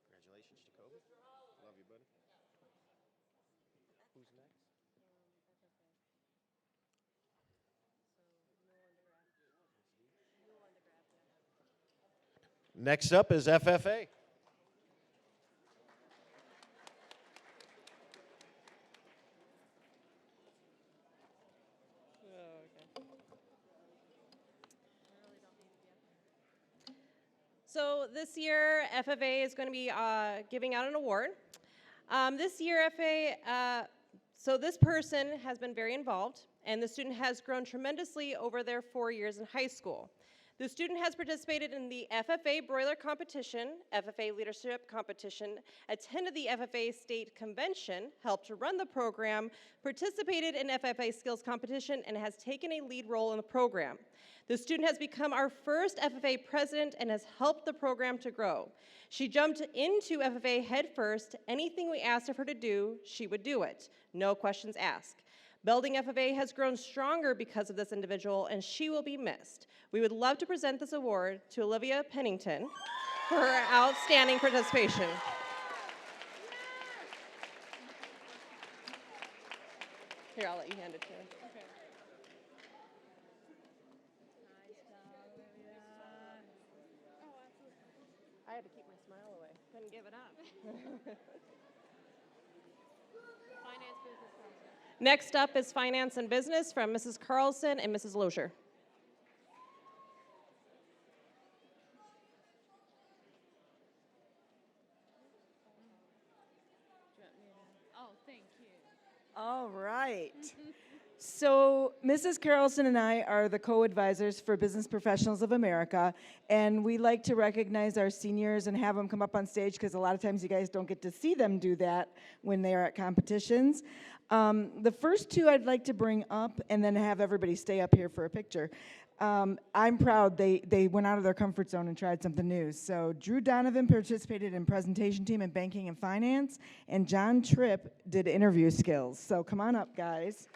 Congratulations, Jacoby. Love you, buddy. Who's next? Next up is FFA. So this year, FFA is going to be giving out an award. This year, so this person has been very involved, and the student has grown tremendously over their 4 years in high school. The student has participated in the FFA Broiler Competition, FFA Leadership Competition, attended the FFA State Convention, helped to run the program, participated in FFA Skills Competition, and has taken a lead role in the program. The student has become our first FFA president and has helped the program to grow. She jumped into FFA head first. Anything we asked of her to do, she would do it. No questions asked. Building FFA has grown stronger because of this individual, and she will be missed. We would love to present this award to Olivia Pennington for her outstanding participation. Here, I'll let you hand it to her. I had to keep my smile away. Couldn't give it up. Next up is Finance and Business from Mrs. Carlson and Mrs. Lozier. Oh, thank you. All right. So Mrs. Carlson and I are the co-advisors for Business Professionals of America, and we like to recognize our seniors and have them come up on stage because a lot of times you guys don't get to see them do that when they are at competitions. The first 2 I'd like to bring up and then have everybody stay up here for a picture. I'm proud they went out of their comfort zone and tried something new. So Drew Donovan participated in presentation team in banking and finance, and John Tripp did interview skills. So come on up, guys.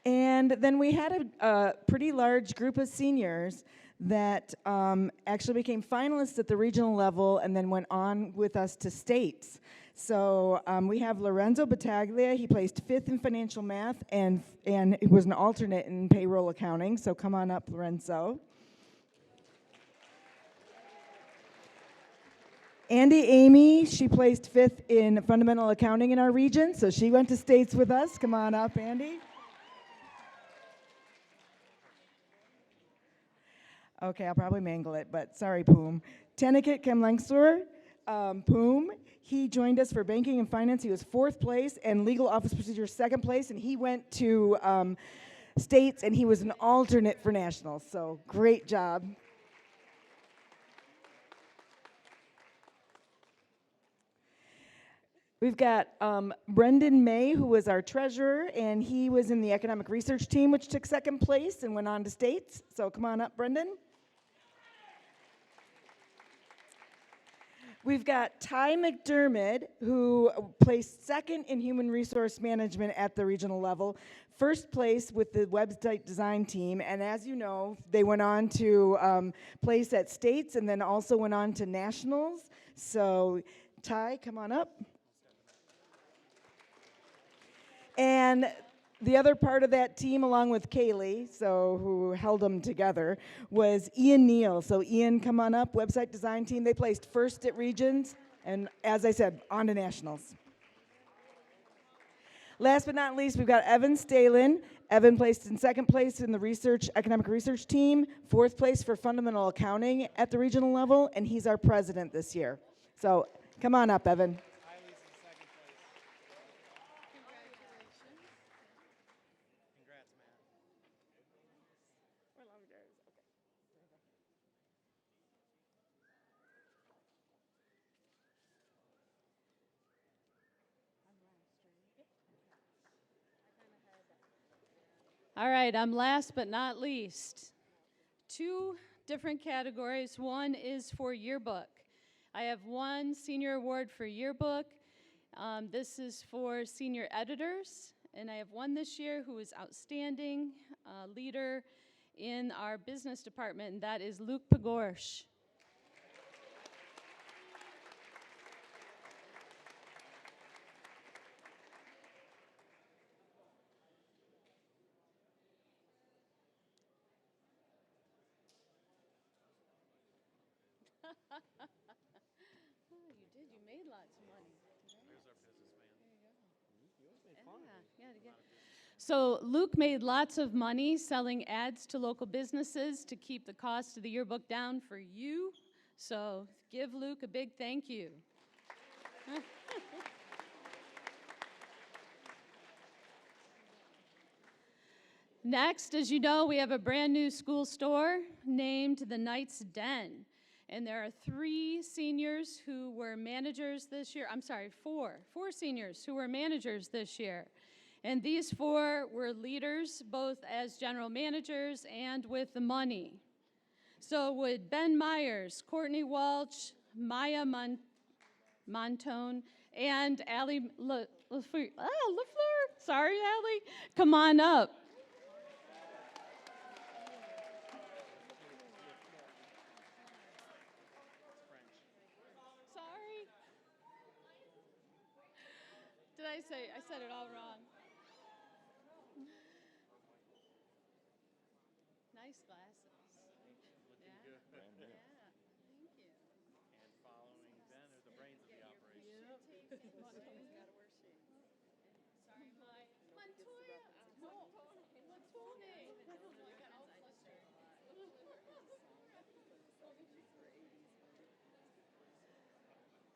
And then we had a pretty large group of seniors that actually became finalists at the regional level and then went on with us to states. So we have Lorenzo Battaglia. He placed 5th in financial math and he was an alternate in payroll accounting. So come on up, Lorenzo. Andy Amy, she placed 5th in fundamental accounting in our region, so she went to states with us. Come on up, Andy. Okay, I'll probably mangle it, but sorry, Poom. Teniket Kemlengsler, Poom, he joined us for banking and finance. He was 4th place, and legal office procedure 2nd place, and he went to states, and he was an alternate for nationals, so great job. We've got Brendan May, who was our treasurer, and he was in the economic research team, which took 2nd place and went on to states. So come on up, Brendan. We've got Ty McDermott, who placed 2nd in human resource management at the regional level, 1st place with the website design team, and as you know, they went on to place at states and then also went on to nationals. So Ty, come on up. And the other part of that team, along with Kaylee, who held them together, was Ian Neal. So Ian, come on up, website design team. They placed 1st at regions, and as I said, on to nationals. Last but not least, we've got Evan Stalin. Evan placed in 2nd place in the economic research team, 4th place for fundamental accounting at the regional level, and he's our president this year. So come on up, Evan. All right, I'm last but not least. 2 different categories. One is for yearbook. I have 1 senior award for yearbook. This is for senior editors, and I have 1 this year who is outstanding leader in our business department, and that is Luke Pagorsh. Oh, you did. You made lots of money. There's our businessman. There you go. So Luke made lots of money selling ads to local businesses to keep the cost of the yearbook down for you. So give Luke a big thank you. Next, as you know, we have a brand new school store named the Knight's Den. And there are 3 seniors who were managers this year. I'm sorry, 4 seniors who were managers this year. And these 4 were leaders, both as general managers and with the money. So would Ben Myers, Courtney Walsh, Maya Montone, and Allie LaFleur, sorry, Allie, come on up. I said it all wrong. Nice glasses. Looking good. Yeah. Thank you. And following Ben are the brains of the operation. Sorry, Montoya. Montone.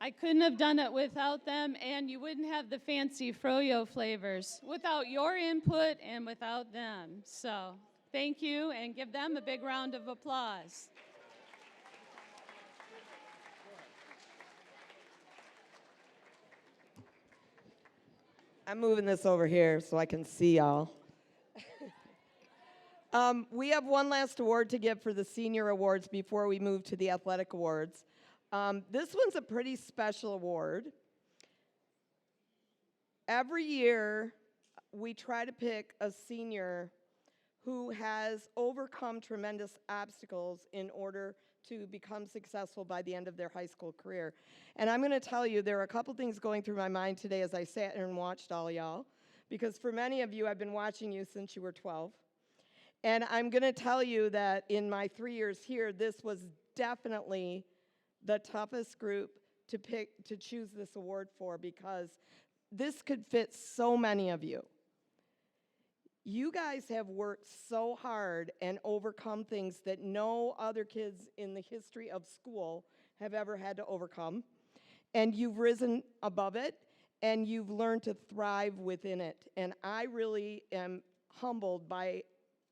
I couldn't have done it without them, and you wouldn't have the fancy froyo flavors without your input and without them. So thank you, and give them a big round of applause. I'm moving this over here so I can see y'all. We have one last award to give for the senior awards before we move to the athletic awards. This one's a pretty special award. Every year, we try to pick a senior who has overcome tremendous obstacles in order to become successful by the end of their high school career. And I'm going to tell you, there are a couple things going through my mind today as I sat and watched all y'all, because for many of you, I've been watching you since you were 12. And I'm going to tell you that in my 3 years here, this was definitely the toughest group to choose this award for, because this could fit so many of you. You guys have worked so hard and overcome things that no other kids in the history of school have ever had to overcome. And you've risen above it, and you've learned to thrive within it. And I really am humbled by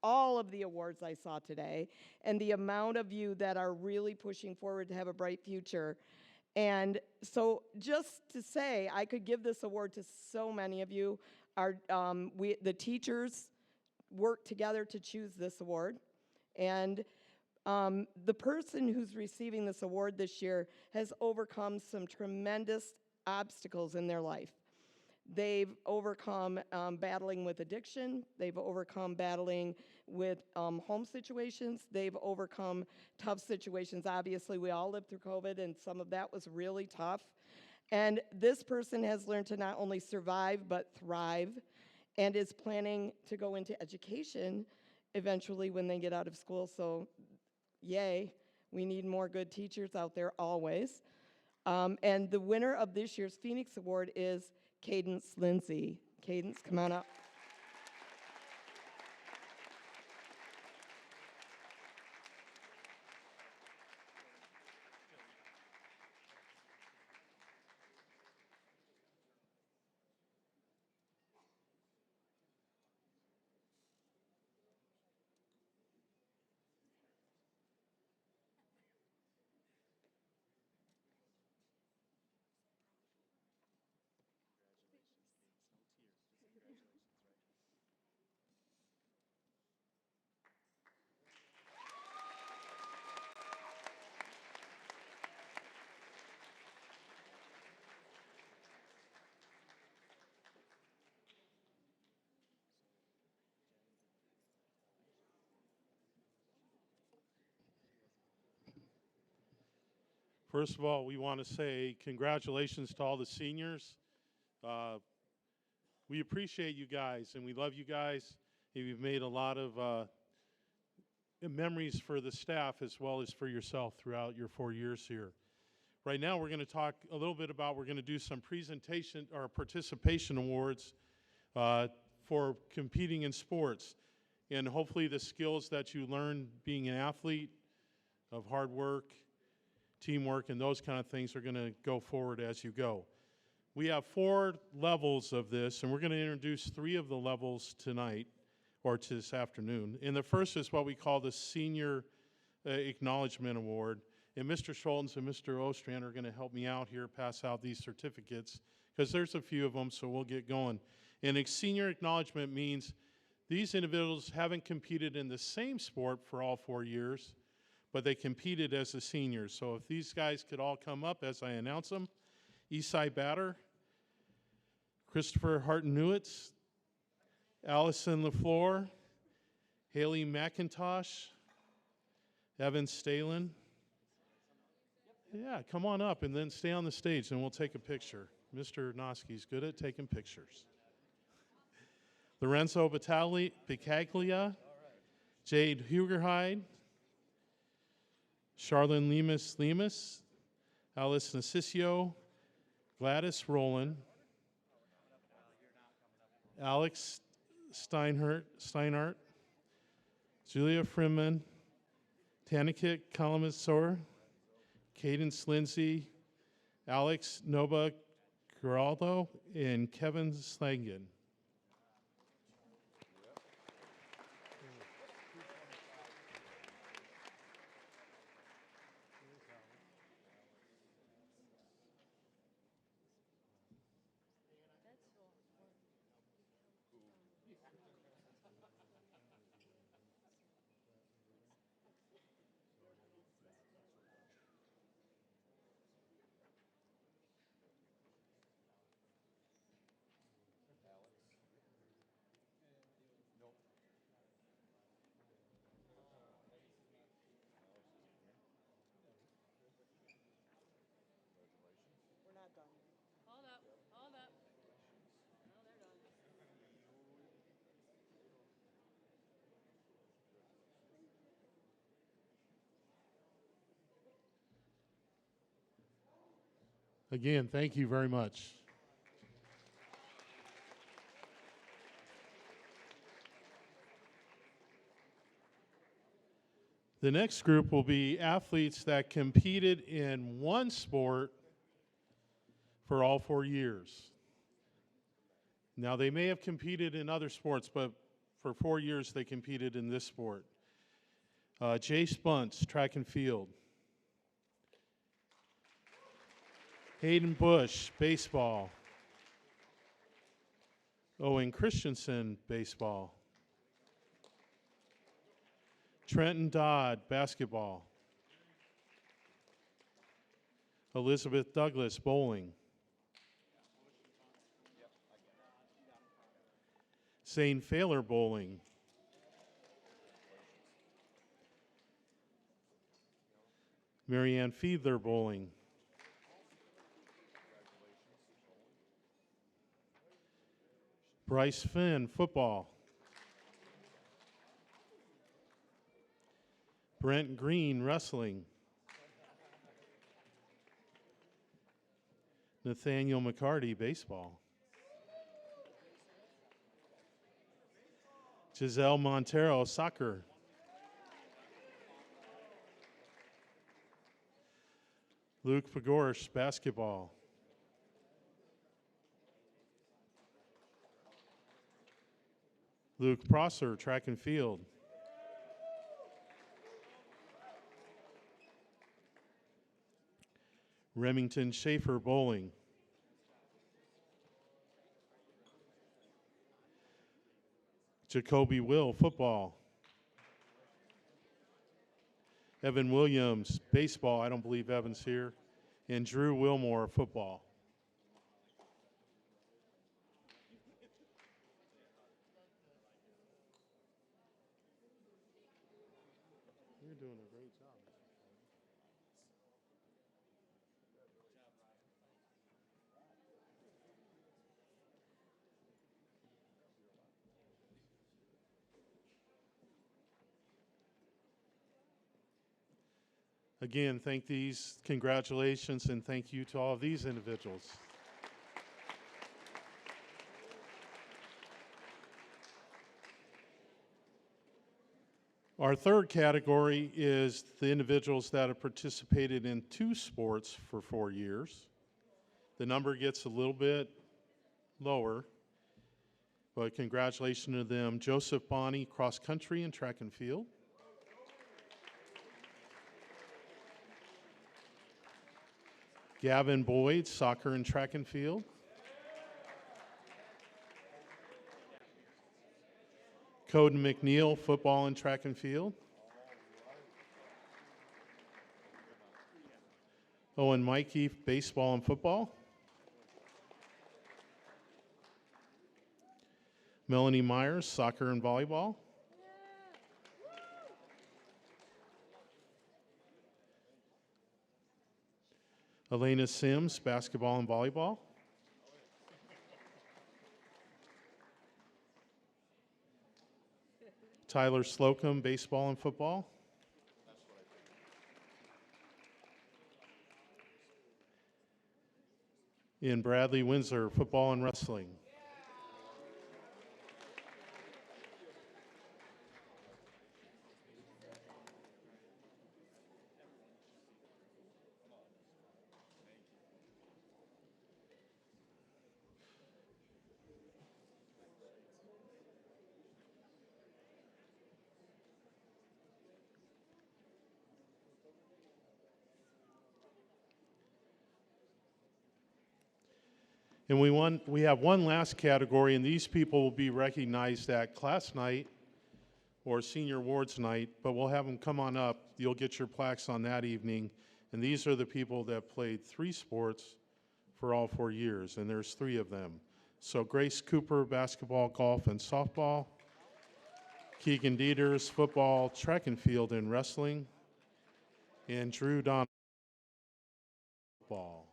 all of the awards I saw today and the amount of you that are really pushing forward to have a bright future. And so just to say, I could give this award to so many of you. The teachers worked together to choose this award. And the person who's receiving this award this year has overcome some tremendous obstacles in their life. They've overcome battling with addiction. They've overcome battling with home situations. They've overcome tough situations. Obviously, we all lived through COVID, and some of that was really tough. And this person has learned to not only survive, but thrive, and is planning to go into education eventually when they get out of school. So, yay, we need more good teachers out there always. And the winner of this year's Phoenix Award is Cadence Lindsay. Cadence, come on up. First of all, we want to say congratulations to all the seniors. We appreciate you guys, and we love you guys. You've made a lot of memories for the staff as well as for yourself throughout your 4 years here. Right now, we're going to talk a little bit about, we're going to do some presentation or participation awards for competing in sports. And hopefully the skills that you learn being an athlete, of hard work, teamwork, and those kind of things are going to go forward as you go. We have 4 levels of this, and we're going to introduce 3 of the levels tonight, or to this afternoon. And the first is what we call the Senior Acknowledgement Award. And Mr. Schultz and Mr. Ostrand are going to help me out here, pass out these certificates, because there's a few of them, so we'll get going. And a senior acknowledgement means these individuals haven't competed in the same sport for all 4 years, but they competed as a senior. So if these guys could all come up as I announce them. Esai Batter, Christopher Harton-Newitz, Allison LaFleur, Haley McIntosh, Evan Stalin. Yeah, come on up and then stay on the stage and we'll take a picture. Mr. Noski's good at taking pictures. Lorenzo Bicaglia, Jade Hugerhide, Charlene Lemus, Alice Nacicio, Gladys Rowland, Alex Steinhardt, Julia Freeman, Tanikit Kalamazor, Cadence Lindsay, Alex Nova Geraldo, and Kevin Slangen. Again, thank you very much. The next group will be athletes that competed in one sport for all 4 years. Now, they may have competed in other sports, but for 4 years they competed in this sport. Jace Bunce, track and field. Hayden Bush, baseball. Owen Christensen, baseball. Trenton Dodd, basketball. Elizabeth Douglas, bowling. Zane Failer, bowling. Marianne Fiedler, bowling. Bryce Finn, football. Brent Green, wrestling. Nathaniel McCarty, baseball. Giselle Montero, soccer. Luke Pagorsh, basketball. Luke Prosser, track and field. Remington Schaefer, bowling. Jacoby Will, football. Evan Williams, baseball. I don't believe Evan's here. And Drew Wilmore, football. You're doing a great job. Again, congratulations, and thank you to all of these individuals. Our third category is the individuals that have participated in 2 sports for 4 years. The number gets a little bit lower, but congratulations to them. Joseph Bonney, cross country and track and field. Gavin Boyd, soccer and track and field. Coden McNeil, football and track and field. Owen Mikey, baseball and football. Melanie Myers, soccer and volleyball. Elena Sims, basketball and volleyball. Tyler Slocum, baseball and football. And Bradley Windsor, football and wrestling. And we have one last category, and these people will be recognized at class night or senior awards night, but we'll have them come on up. You'll get your plaques on that evening. And these are the people that played 3 sports for all 4 years, and there's 3 of them. So Grace Cooper, basketball, golf, and softball. Keegan Dieters, football, track and field, and wrestling. And Drew Don, football.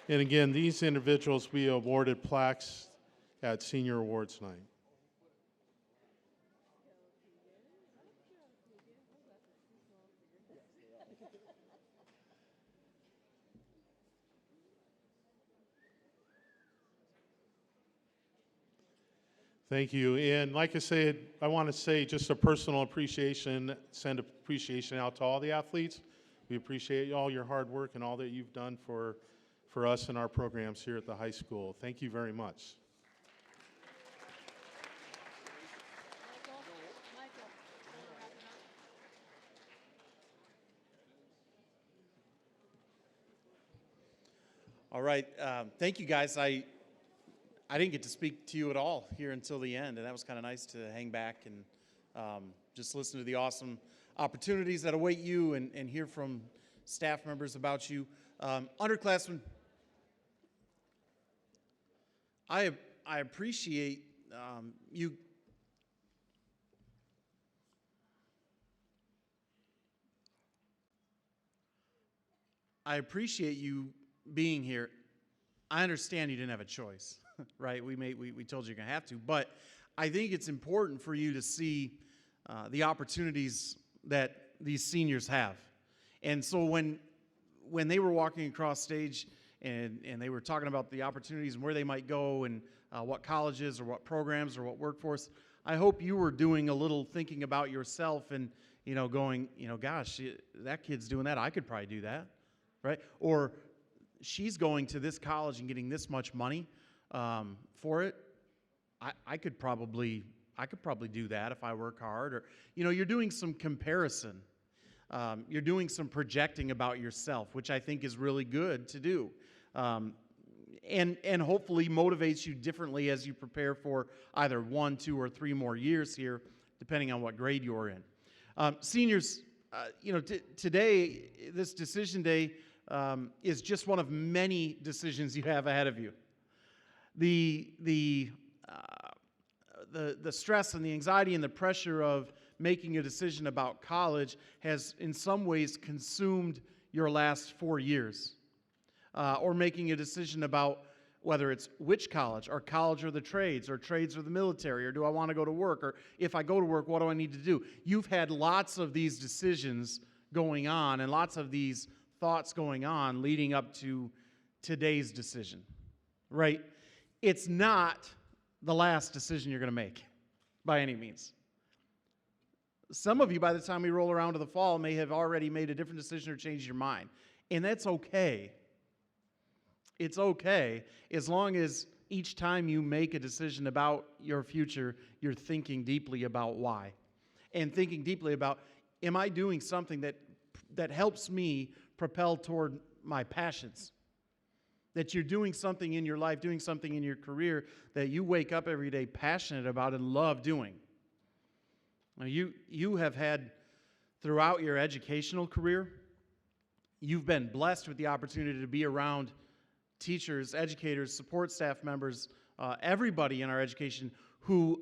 And again, these individuals we awarded plaques at senior awards night. Thank you. And like I said, I want to say just a personal appreciation, send appreciation out to all the athletes. We appreciate all your hard work and all that you've done for us and our programs here at the high school. Thank you very much. All right, thank you guys. I didn't get to speak to you at all here until the end, and that was kind of nice to hang back and just listen to the awesome opportunities that await you and hear from staff members about you. Underclassmen, I appreciate you. I appreciate you being here. I understand you didn't have a choice, right? We told you you're going to have to, but I think it's important for you to see the opportunities that these seniors have. And so when they were walking across stage and they were talking about the opportunities and where they might go and what colleges or what programs or what workforce, I hope you were doing a little thinking about yourself and, going, gosh, that kid's doing that. I could probably do that, right? Or she's going to this college and getting this much money for it. I could probably do that if I work hard. Or, you're doing some comparison. You're doing some projecting about yourself, which I think is really good to do. And hopefully motivates you differently as you prepare for either 1, 2, or 3 more years here, depending on what grade you're in. Seniors, today, this decision day, is just one of many decisions you have ahead of you. The stress and the anxiety and the pressure of making a decision about college has in some ways consumed your last 4 years. Or making a decision about whether it's which college or the trades or the military, or do I want to go to work, or if I go to work, what do I need to do? You've had lots of these decisions going on and lots of these thoughts going on leading up to today's decision, right? It's not the last decision you're going to make by any means. Some of you, by the time we roll around to the fall, may have already made a different decision or changed your mind, and that's okay. It's okay as long as each time you make a decision about your future, you're thinking deeply about why, and thinking deeply about, am I doing something that helps me propel toward my passions? That you're doing something in your life, doing something in your career that you wake up every day passionate about and love doing. Now, you have had, throughout your educational career, you've been blessed with the opportunity to be around teachers, educators, support staff members, everybody in our education who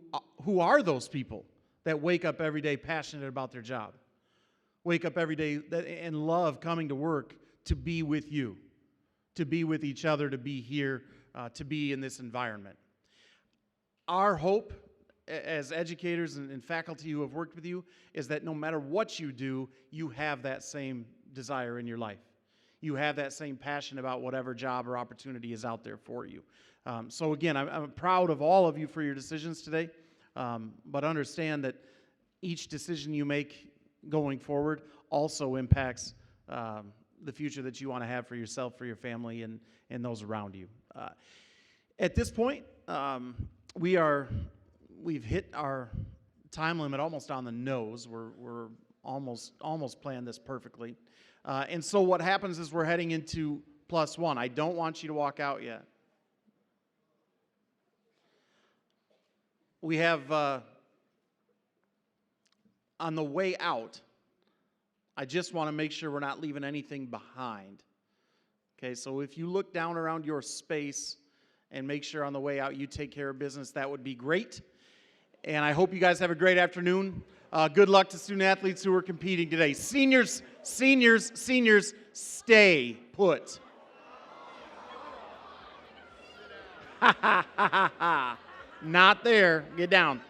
are those people that wake up every day passionate about their job. Wake up every day and love coming to work to be with you, to be with each other, to be here, to be in this environment. Our hope as educators and faculty who have worked with you is that no matter what you do, you have that same desire in your life. You have that same passion about whatever job or opportunity is out there for you. So again, I'm proud of all of you for your decisions today, but understand that each decision you make going forward also impacts the future that you want to have for yourself, for your family, and those around you. At this point, we've hit our time limit almost on the nose. We're almost planned this perfectly. And so what happens is we're heading into +1. I don't want you to walk out yet. We have, on the way out, I just want to make sure we're not leaving anything behind. Okay, so if you look down around your space and make sure on the way out you take care of business, that would be great. And I hope you guys have a great afternoon. Good luck to student athletes who are competing today. Seniors, stay put. Not there. Get down.